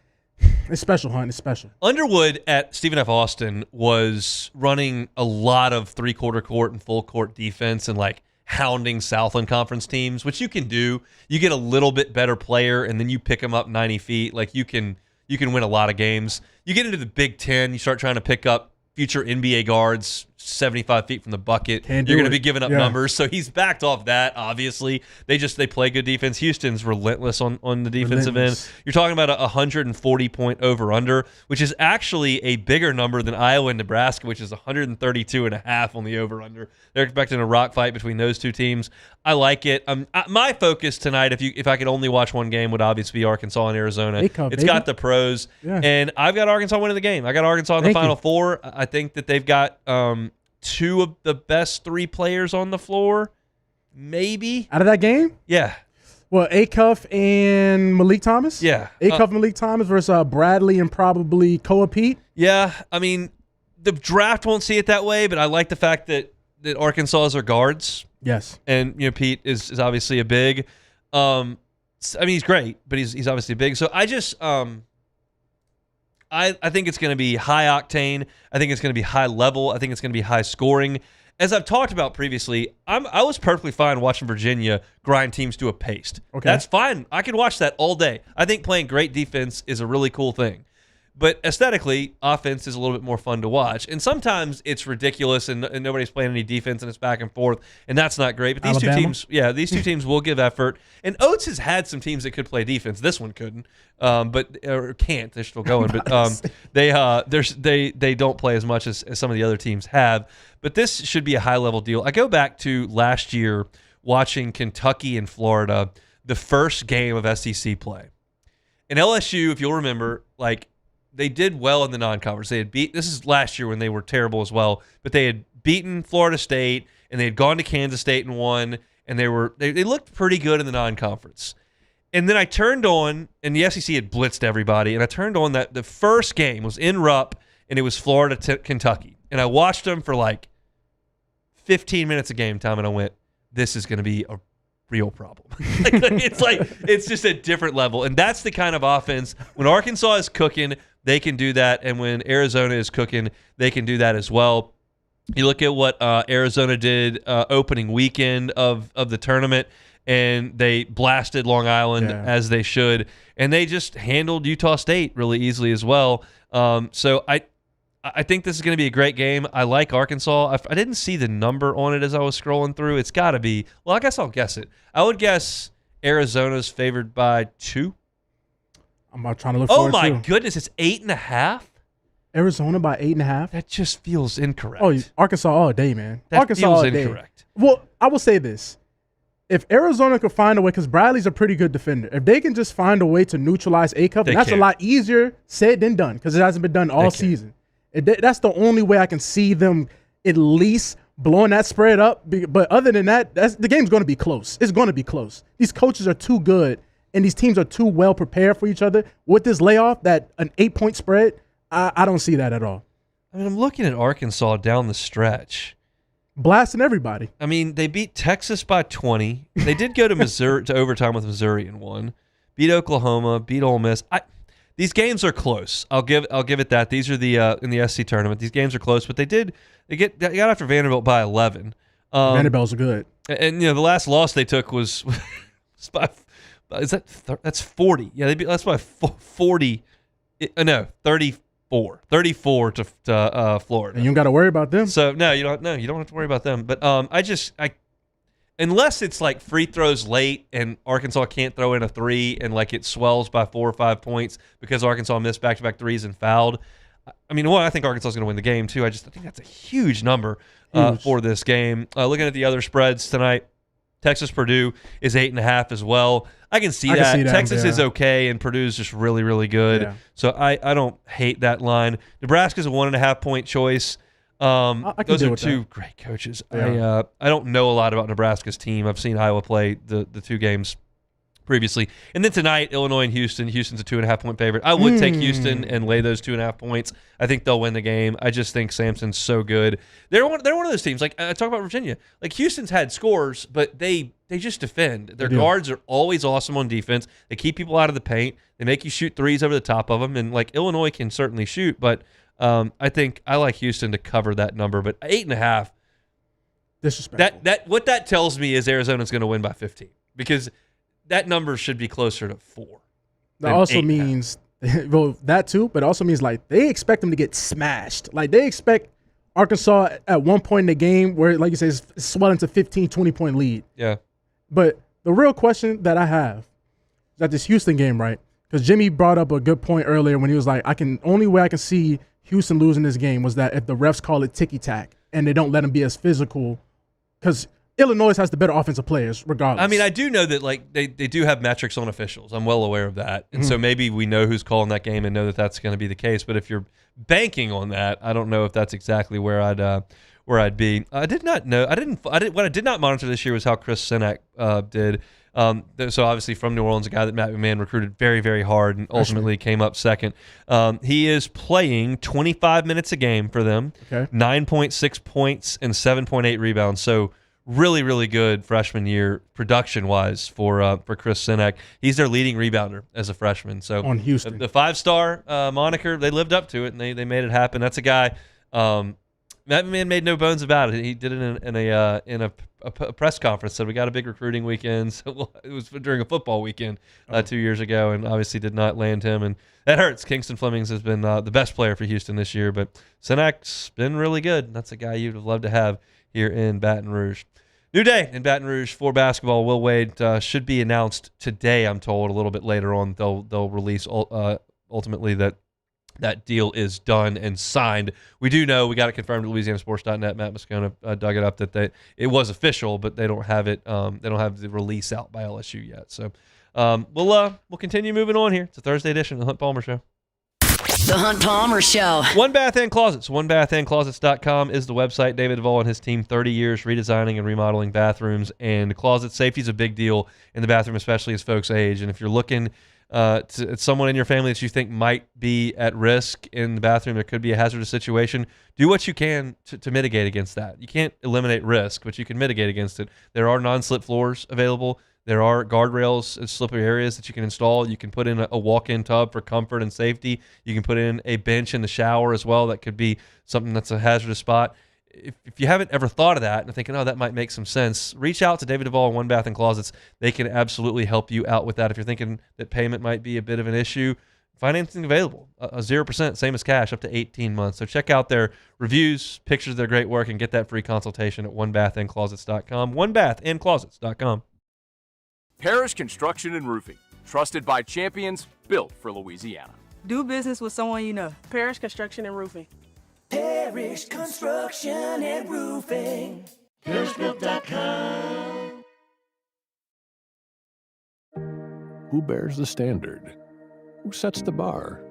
special, Hunt. It's special. Underwood at Stephen F. Austin was running a lot of three-quarter court and full court defense and, like, hounding Southland Conference teams, which you can do. You get a little bit better player, and then you pick them up 90 feet. Like, you can win a lot of games. You get into the Big Ten, you start trying to pick up future NBA guards 75 feet from the bucket. You're going to be giving up numbers. So he's backed off that, obviously. They play good defense. Houston's relentless on the defensive end. You're talking about a 140-point over-under, which is actually a bigger number than Iowa and Nebraska, which is 132.5 on the over-under. They're expecting a rock fight between those two teams. I like it. My focus tonight, if I could only watch one game, would obviously be Arkansas and Arizona. It's got the pros. Yeah. And I've got Arkansas winning the game. I got Arkansas in the Final Four. I think that they've got two of the best three players on the floor, maybe. Out of that game? Yeah. Well, Acuff and Malik Thomas? Yeah. Acuff and Malik Thomas versus Bradley and probably Koa Pete? Yeah. I mean, the draft won't see it that way, but I like the fact that Arkansas are guards. Yes. And, Pete is obviously a big. I mean, he's great, but he's obviously big. So I just I think it's going to be high octane. I think it's going to be high level. I think it's going to be high scoring. As I've talked about previously, I was perfectly fine watching Virginia grind teams to a paste. Okay. That's fine. I could watch that all day. I think playing great defense is a really cool thing. But aesthetically, offense is a little bit more fun to watch. And sometimes it's ridiculous and nobody's playing any defense and it's back and forth, and that's not great. But these two teams will give effort. And Oates has had some teams that could play defense. This one couldn't, or can't. They're still going. But they don't play as much as some of the other teams have. But this should be a high-level deal. I go back to last year watching Kentucky and Florida, the first game of SEC play. And LSU, if you'll remember, they did well in the non-conference. This is last year when they were terrible as well, but they had beaten Florida State, and they had gone to Kansas State and won, and they looked pretty good in the non-conference. And then I turned on, and the SEC had blitzed everybody, and I turned on that the first game was in Rupp, and it was Florida to Kentucky. And I watched them for like 15 minutes of game time, and I went, this is going to be a real problem. It's just a different level. And that's the kind of offense, when Arkansas is cooking, they can do that. And when Arizona is cooking, they can do that as well. You look at what Arizona did opening weekend of the tournament, and they blasted Long Island as they should. And they just handled Utah State really easily as well. So I think this is going to be a great game. I like Arkansas. I didn't see the number on it as I was scrolling through. It's got to be, well, I guess I'll guess it. I would guess Arizona's favored by 2. I'm not trying to look for it. Oh, my goodness. It's 8.5? Arizona by 8.5? That just feels incorrect. Oh, Arkansas all day, man. That Arkansas feels all incorrect. Day. Well, I will say this. If Arizona could find a way, because Bradley's a pretty good defender, if they can just find a way to neutralize A-Cup, that's a lot easier said than done, because it hasn't been done all season. That's the only way I can see them at least blowing that spread up. But other than that, the game's going to be close. It's going to be close. These coaches are too good, and these teams are too well prepared for each other. With this layoff, that an 8-point spread, I don't see that at all. I mean, I'm looking at Arkansas down the stretch. Blasting everybody. I mean, they beat Texas by 20. They did go to Missouri to overtime with Missouri and won. Beat Oklahoma, beat Ole Miss. These games are close. I'll give it that. These are the in the SC tournament. These games are close, but they got after Vanderbilt by 11. Vanderbilt's good. And the last loss they took was by that's 40. Yeah, that's by 40. No, 34 to Florida. And you don't got to worry about them. So no, you don't have to worry about them. But unless it's like free throws late and Arkansas can't throw in a 3 and like it swells by 4 or 5 points because Arkansas missed back-to-back threes and fouled. I mean, I think Arkansas is going to win the game too. I think that's a huge number for this game. Looking at the other spreads tonight, Texas-Purdue is 8.5 as well. I can see that. Texas is okay, and Purdue's just really, really good. Yeah. So I don't hate that line. Nebraska's a 1.5-point choice. Those are two great coaches. Yeah. I don't know a lot about Nebraska's team. I've seen Iowa play the 2 games previously. And then tonight, Illinois and Houston. Houston's a 2.5-point favorite. I would take Houston and lay those 2.5 points. I think they'll win the game. I just think Samson's so good. They're one of those teams. Like I talk about Virginia. Like Houston's had scores, but they just defend. Their guards are always awesome on defense. They keep people out of the paint. They make you shoot threes over the top of them. And like Illinois can certainly shoot, but I think I like Houston to cover that number. But 8.5. Disrespectful. What that tells me is Arizona's going to win by 15 because that number should be closer to 4. That also means, well, that too, but also means like they expect them to get smashed. Like they expect Arkansas at one point in the game where, like you say, it's swelling to 15, 20-point lead. Yeah. But the real question that I have is at this Houston game, right? Because Jimmy brought up a good point earlier when he was like, only way I can see Houston losing this game was that if the refs call it ticky-tack and they don't let them be as physical, because Illinois has the better offensive players regardless. I mean, I do know that like they do have metrics on officials. I'm well aware of that. And so maybe we know who's calling that game and know that that's going to be the case. But if you're banking on that, I don't know if that's exactly where I'd be. I did not know. What I did not monitor this year was how Chris Sinek did. So obviously from New Orleans, a guy that Matt McMahon recruited very, very hard and ultimately came up second. He is playing 25 minutes a game for them, 9.6 points and 7.8 rebounds. So really, really good freshman year production-wise for Chris Sinek. He's their leading rebounder as a freshman. So on Houston, the 5-star moniker, they lived up to it and they made it happen. That's a guy. Matt McMahon made no bones about it. He did it in a press conference. Said we got a big recruiting weekend. So it was during a football weekend 2 years ago, and obviously did not land him. And that hurts. Kingston Flemings has been the best player for Houston this year, but Sinek's been really good. That's a guy you'd have loved to have here in Baton Rouge. New day in Baton Rouge for basketball. Will Wade should be announced today, I'm told. A little bit later on, they'll release ultimately that deal is done and signed. We do know, we got it confirmed at LouisianaSports.net. Matt Moscona dug it up that it was official, but they don't have it. They don't have the release out by LSU yet. So we'll continue moving on here. It's a Thursday edition of the Hunt Palmer Show. The Hunt Palmer Show. One Bath and Closets. OneBathAndClosets.com is the website. David Duvall and his team, 30 years redesigning and remodeling bathrooms and closets. Safety is a big deal in the bathroom, especially as folks age. And if you're looking at someone in your family that you think might be at risk in the bathroom, there could be a hazardous situation, do what you can to mitigate against that. You can't eliminate risk, but you can mitigate against it. There are non-slip floors available. There are guardrails and slippery areas that you can install. You can put in a walk-in tub for comfort and safety. You can put in a bench in the shower as well. That could be something that's a hazardous spot. If you haven't ever thought of that and thinking, oh, that might make some sense, reach out to David Duvall and One Bath and Closets. They can absolutely help you out with that. If you're thinking that payment might be a bit of an issue, financing available, a 0%, same as cash, up to 18 months. So check out their reviews, pictures of their great work, and get that free consultation at onebathandclosets.com. Onebathandclosets.com. Parrish Construction and Roofing, trusted by champions, built for Louisiana. Do business with someone you know. Parrish Construction and Roofing. Parrish Construction and Roofing. ParrishBuilt.com. Who bears the standard? Who sets the bar?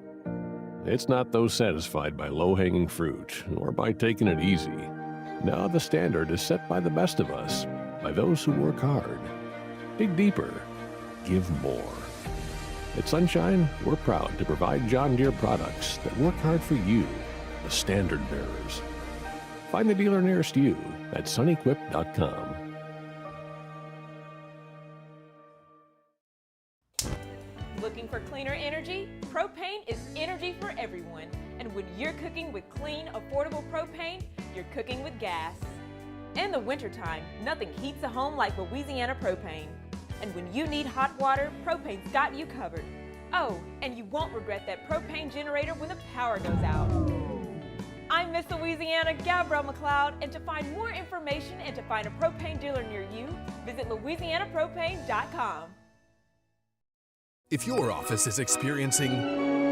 It's not those satisfied by low-hanging fruit or by taking it easy. Now the standard is set by the best of us, by those who work hard. Dig deeper. Give more. At Sunshine, we're proud to provide John Deere products that work hard for you, the standard bearers. Find the dealer nearest you at sunequip.com. Looking for cleaner energy? Propane is energy for everyone. And when you're cooking with clean, affordable propane, you're cooking with gas. In the wintertime, nothing heats a home like Louisiana propane. And when you need hot water, propane's got you covered. Oh, and you won't regret that propane generator when the power goes out. I'm Miss Louisiana, Gabrielle McLeod, and to find more information and to find a propane dealer near you, visit louisianapropane.com. If your office is experiencing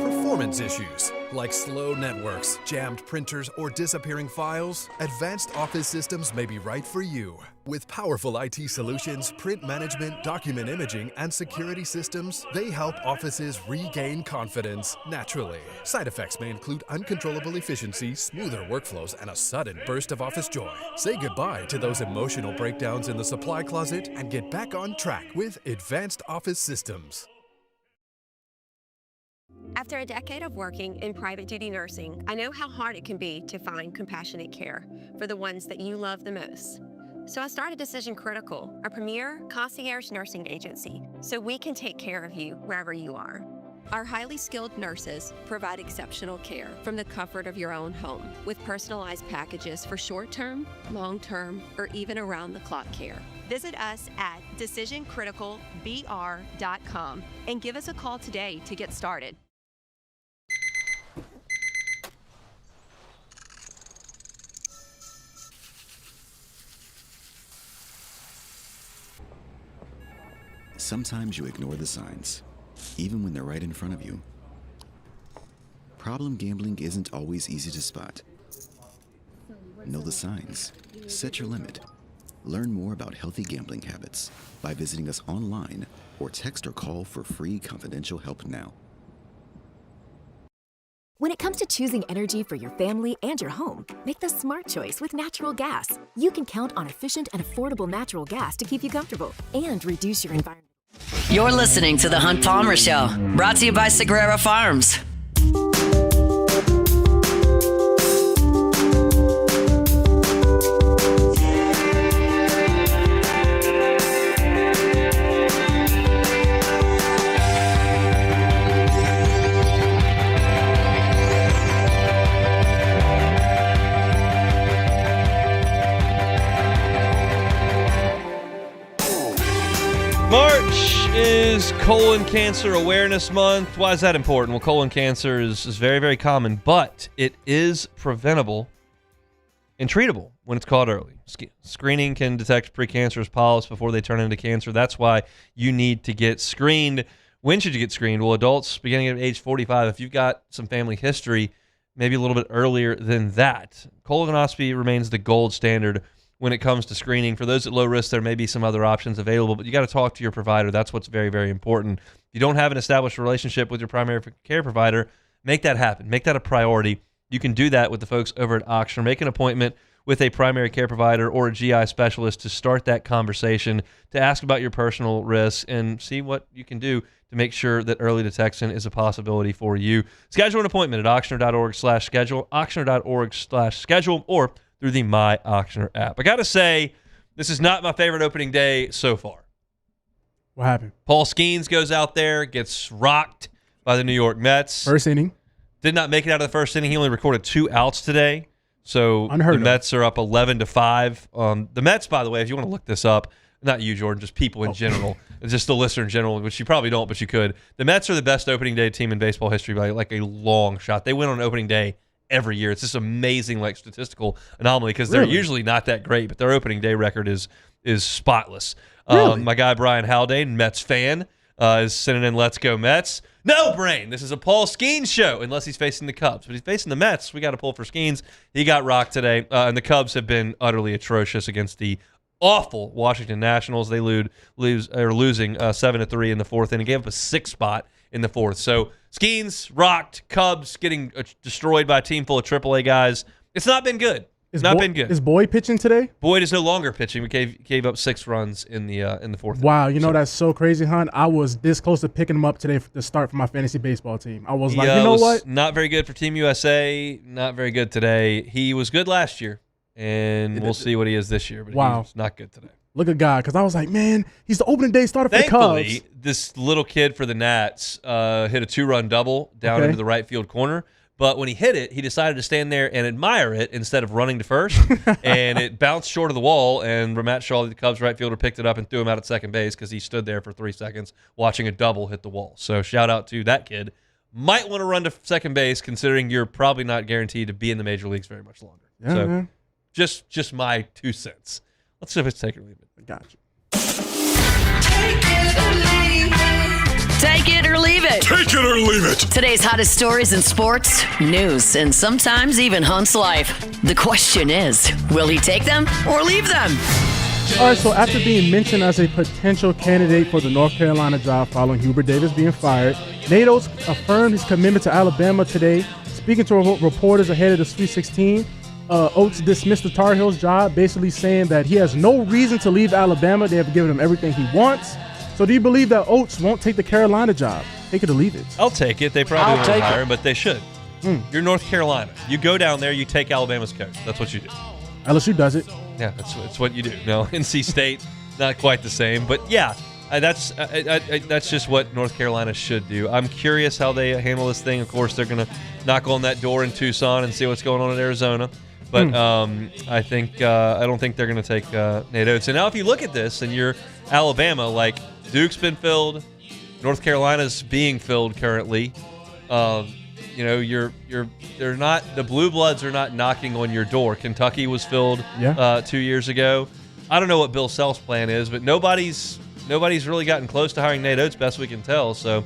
performance issues like slow networks, jammed printers, or disappearing files, Advanced Office Systems may be right for you. With powerful IT solutions, print management, document imaging, and security systems, they help offices regain confidence naturally. Side effects may include uncontrollable efficiency, smoother workflows, and a sudden burst of office joy. Say goodbye to those emotional breakdowns in the supply closet and get back on track with Advanced Office Systems. After a decade of working in private duty nursing, I know how hard it can be to find compassionate care for the ones that you love the most. So I started Decision Critical, a premier concierge nursing agency, so we can take care of you wherever you are. Our highly skilled nurses provide exceptional care from the comfort of your own home with personalized packages for short-term, long-term, or even around-the-clock care. Visit us at decisioncriticalbr.com and give us a call today to get started. Sometimes you ignore the signs, even when they're right in front of you. Problem gambling isn't always easy to spot. Know the signs. Set your limit. Learn more about healthy gambling habits by visiting us online or text or call for free confidential help now. When it comes to choosing energy for your family and your home, make the smart choice with natural gas. You can count on efficient and affordable natural gas to keep you comfortable and reduce your environment. You're listening to The Hunt Palmer Show, brought to you by Sagrera Farms. March is Colon Cancer Awareness Month. Why is that important? Well, colon cancer is very, very common, but it is preventable and treatable when it's caught early. Screening can detect precancerous polyps before they turn into cancer. That's why you need to get screened. When should you get screened? Well, adults beginning at age 45, if you've got some family history, maybe a little bit earlier than that. Colonoscopy remains the gold standard when it comes to screening. For those at low risk, there may be some other options available, but you got to talk to your provider. That's what's very, very important. If you don't have an established relationship with your primary care provider, Make that happen. Make that a priority. You can do that with the folks over at Ochsner. Make an appointment with a primary care provider or a GI specialist to start that conversation, to ask about your personal risks and see what you can do to make sure that early detection is a possibility for you. Schedule an appointment at Ochsner.org/schedule, Ochsner.org/schedule, or through the My Ochsner app. I got to say, this is not my favorite opening day so far. What happened? Paul Skeens goes out there, gets rocked by the New York Mets. First inning. Did not make it out of the first inning. He only recorded 2 outs today. So the Mets are up 11-5. The Mets, by the way, if you want to look this up, not you, Jordan, just people in general, just the listener in general, which you probably don't, but you could. The Mets are the best opening day team in baseball history by like a long shot. They win on opening day every year. It's this amazing like statistical anomaly because they're usually not that great, but their opening day record is spotless. Really? My guy Brian Haldane, Mets fan, is sending in "Let's Go Mets." No brain. This is a Paul Skeens show, unless he's facing the Cubs. But he's facing the Mets. We got to pull for Skeens. He got rocked today, and the Cubs have been utterly atrocious against the awful Washington Nationals. They losing 7-3 in the fourth inning. Gave up a 6 spot in the fourth. So Skeens rocked. Cubs getting destroyed by a team full of AAA guys. It's not been good. It's not been good. Is Boyd pitching today? Boyd is no longer pitching. We gave up 6 runs in the fourth. Wow, you know that's so crazy, Hunt. I was this close to picking him up today to start for my fantasy baseball team. I was like, you know what? Not very good for Team USA. Not very good today. He was good last year, and we'll see what he is this year. But he's not good today. Look at God, because I was like, man, he's the opening day starter for the Thankfully, Cubs. this little kid for the Nats hit a 2-run double down into the right field corner. But when he hit it, he decided to stand there and admire it instead of running to first. And it bounced short of the wall, and Ramat Shaw, the Cubs right fielder, picked it up and threw him out at second base because he stood there for 3 seconds watching a double hit the wall. So shout out to that kid. Might want to run to second base considering you're probably not guaranteed to be in the major leagues very much longer. Yeah, so man. just my 2 cents. Let's see if it's take it or leave it. I got you. Take it or leave it. Take it or leave it. Today's hottest stories in sports, news, and sometimes even Hunt's life. The question is, will he take them or leave them? All right, so after being mentioned as a potential candidate for the North Carolina job following Hubert Davis being fired, Nate Oates affirmed his commitment to Alabama today. Speaking to reporters ahead of the Sweet 16, Oates dismissed the Tar Heels job, basically saying that he has no reason to leave Alabama. They have given him everything he wants. So do you believe that Oates won't take the Carolina job? Take it or leave it. I'll take it. They probably won't hire him, but they should. You're North Carolina. You go down there, you take Alabama's coach. That's what you do. LSU does it. Yeah, that's what you do. No, NC State, not quite the same. But, yeah, that's just what North Carolina should do. I'm curious how they handle this thing. Of course, they're going to knock on that door in Tucson and see what's going on in Arizona. But I don't think they're going to take Nate Oates. And now if you look at this and you're Alabama, like Duke's been filled, North Carolina's being filled currently. They're not, the Blue Bloods are not knocking on your door. Kentucky was filled 2 years ago. I don't know what Bill Self's plan is, but nobody's really gotten close to hiring Nate Oates, best we can tell. So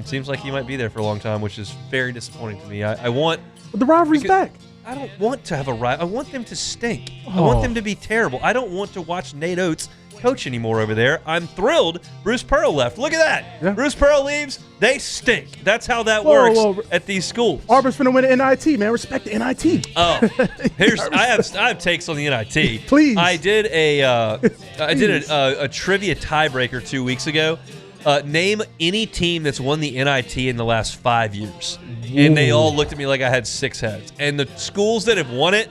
seems like he might be there for a long time, which is very disappointing to me. But the rivalry's back. I don't want to have a rival. I want them to stink. I want them to be terrible. I don't want to watch Nate Oates coach anymore over there. I'm thrilled Bruce Pearl left. Look at that. Yeah. Bruce Pearl leaves, they stink. That's how that works at these schools. Auburn's finna win an NIT, man. Respect the NIT. Oh, I have takes on the NIT. Please. I did a trivia tiebreaker 2 weeks ago. Name any team that's won the NIT in the last 5 years. And they all looked at me like I had 6 heads. And the schools that have won it,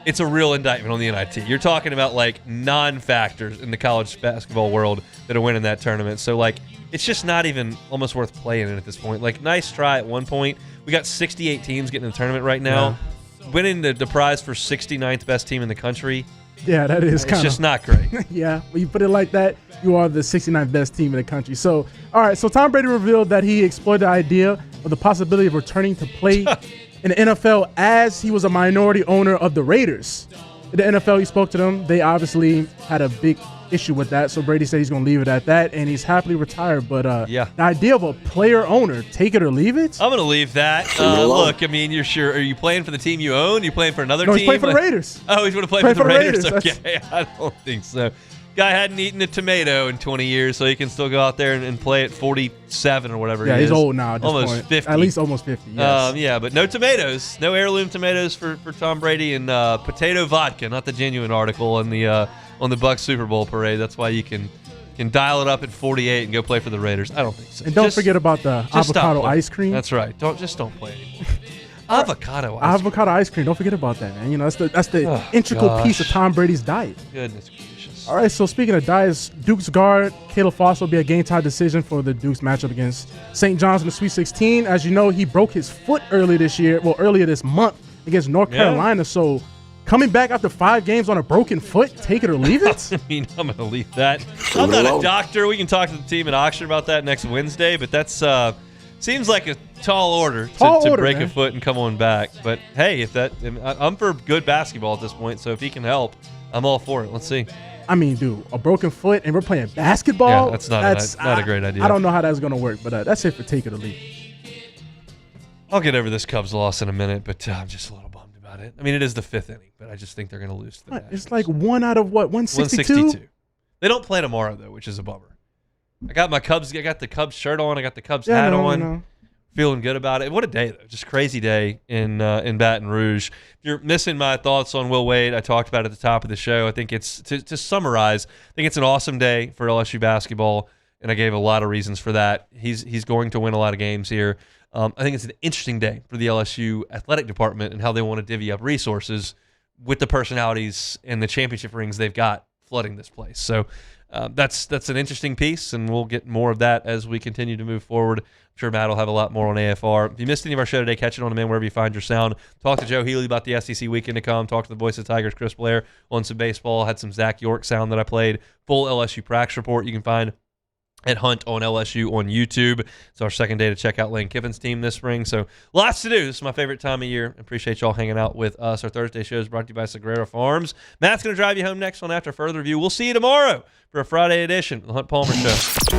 it's a real indictment on the NIT. You're talking about like non-factors in the college basketball world that are winning that tournament. So like it's just not even almost worth playing in at this point. Like nice try at one point. We got 68 teams getting in the tournament right now. Yeah. Winning the prize for 69th best team in the country. Yeah, that is kind of. It's just not great. Yeah, when you put it like that, you are the 69th best team in the country. So, all right, so Tom Brady revealed that he explored the idea of the possibility of returning to play in the NFL as he was a minority owner of the Raiders. In the NFL, he spoke to them. They obviously had a big issue with that, so Brady said he's going to leave it at that, and he's happily retired. But the idea of a player owner, take it or leave it? I'm going to leave that. Look, I mean, you're sure. Are you playing for the team you own? Are you playing for another team? No, he's playing for the Raiders. Oh, he's going to play for the Raiders? Okay, I don't think so. Guy hadn't eaten a tomato in 20 years, so he can still go out there and play at 47 or whatever. Yeah, he he's is. old now. At this almost point. 50. At least almost 50. Yes. Yeah, but no tomatoes, no heirloom tomatoes for Tom Brady, and potato vodka, not the genuine article on the Bucs Super Bowl parade. That's why you can dial it up at 48 and go play for the Raiders. I don't think so. And don't forget about the avocado ice cream. That's right. Don't play anymore. Avocado ice cream. Don't forget about that, man. You know, that's the integral piece of Tom Brady's diet. Goodness gracious. All right, so speaking of diets, Duke's guard Caleb Foss will be a game-time decision for the Duke's matchup against St. John's in the Sweet 16. As you know, he broke his foot earlier this month against North Carolina. So coming back after 5 games on a broken foot, take it or leave it? I mean, I'm going to leave that. I'm not a doctor. We can talk to the team at Oxford about that next Wednesday, but that's seems like a tall order to break a foot and come on back. But hey, I'm for good basketball at this point, so if he can help, I'm all for it. Let's see. I mean, dude, a broken foot and we're playing basketball? Yeah, that's not a great idea. I don't know how that's going to work, but that's it for take it or leave it. I'll get over this Cubs loss in a minute, but I'm just a little bummed about it. I mean, it is the 5th inning, but I just think they're going to lose to the Nationals. It's like 1 out of what, 162? 162. They don't play tomorrow, though, which is a bummer. I got the Cubs shirt on. I got the Cubs hat on. Feeling good about it. What a day, though. Just crazy day in Baton Rouge. If you're missing my thoughts on Will Wade, I talked about it at the top of the show. I think it's, to summarize, I think it's an awesome day for LSU basketball, and I gave a lot of reasons for that. He's going to win a lot of games here. I think it's an interesting day for the LSU athletic department and how they want to divvy up resources with the personalities and the championship rings they've got flooding this place. So that's an interesting piece, and we'll get more of that as we continue to move forward. I'm sure Matt will have a lot more on AFR. If you missed any of our show today, catch it on demand wherever you find your sound. Talk to Joe Healy about the SEC weekend to come. Talk to the voice of the Tigers, Chris Blair, on some baseball. Had some Zach York sound that I played. Full LSU practice report you can find at Hunt on LSU on YouTube. It's our second day to check out Lane Kiffin's team this spring. So lots to do. This is my favorite time of year. Appreciate y'all hanging out with us. Our Thursday show is brought to you by Sagrera Farms. Matt's going to drive you home next on After Further Review. We'll see you tomorrow for a Friday edition of The Hunt Palmer Show.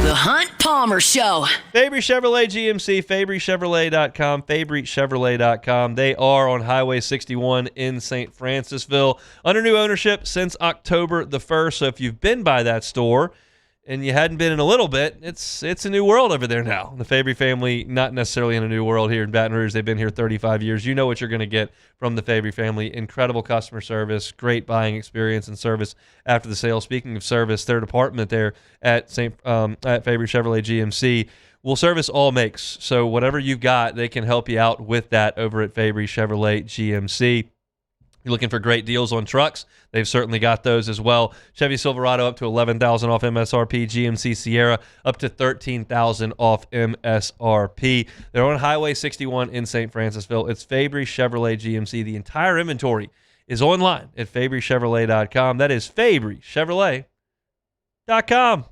The Hunt Palmer Show. Fabry Chevrolet GMC, FabryChevrolet.com, FabryChevrolet.com. They are on Highway 61 in St. Francisville. Under new ownership since October the 1st. So if you've been by that store and you hadn't been in a little bit, it's a new world over there now. The Fabry family, not necessarily in a new world here in Baton Rouge. They've been here 35 years. You know what you're going to get from the Fabry family. Incredible customer service, great buying experience and service after the sale. Speaking of service, their department there at Fabry Chevrolet GMC will service all makes. So whatever you've got, they can help you out with that over at Fabry Chevrolet GMC. You're looking for great deals on trucks, they've certainly got those as well. Chevy Silverado up to $11,000 off MSRP. GMC Sierra up to $13,000 off MSRP. They're on Highway 61 in St. Francisville. It's Fabry Chevrolet GMC. The entire inventory is online at FabryChevrolet.com. That is FabryChevrolet.com.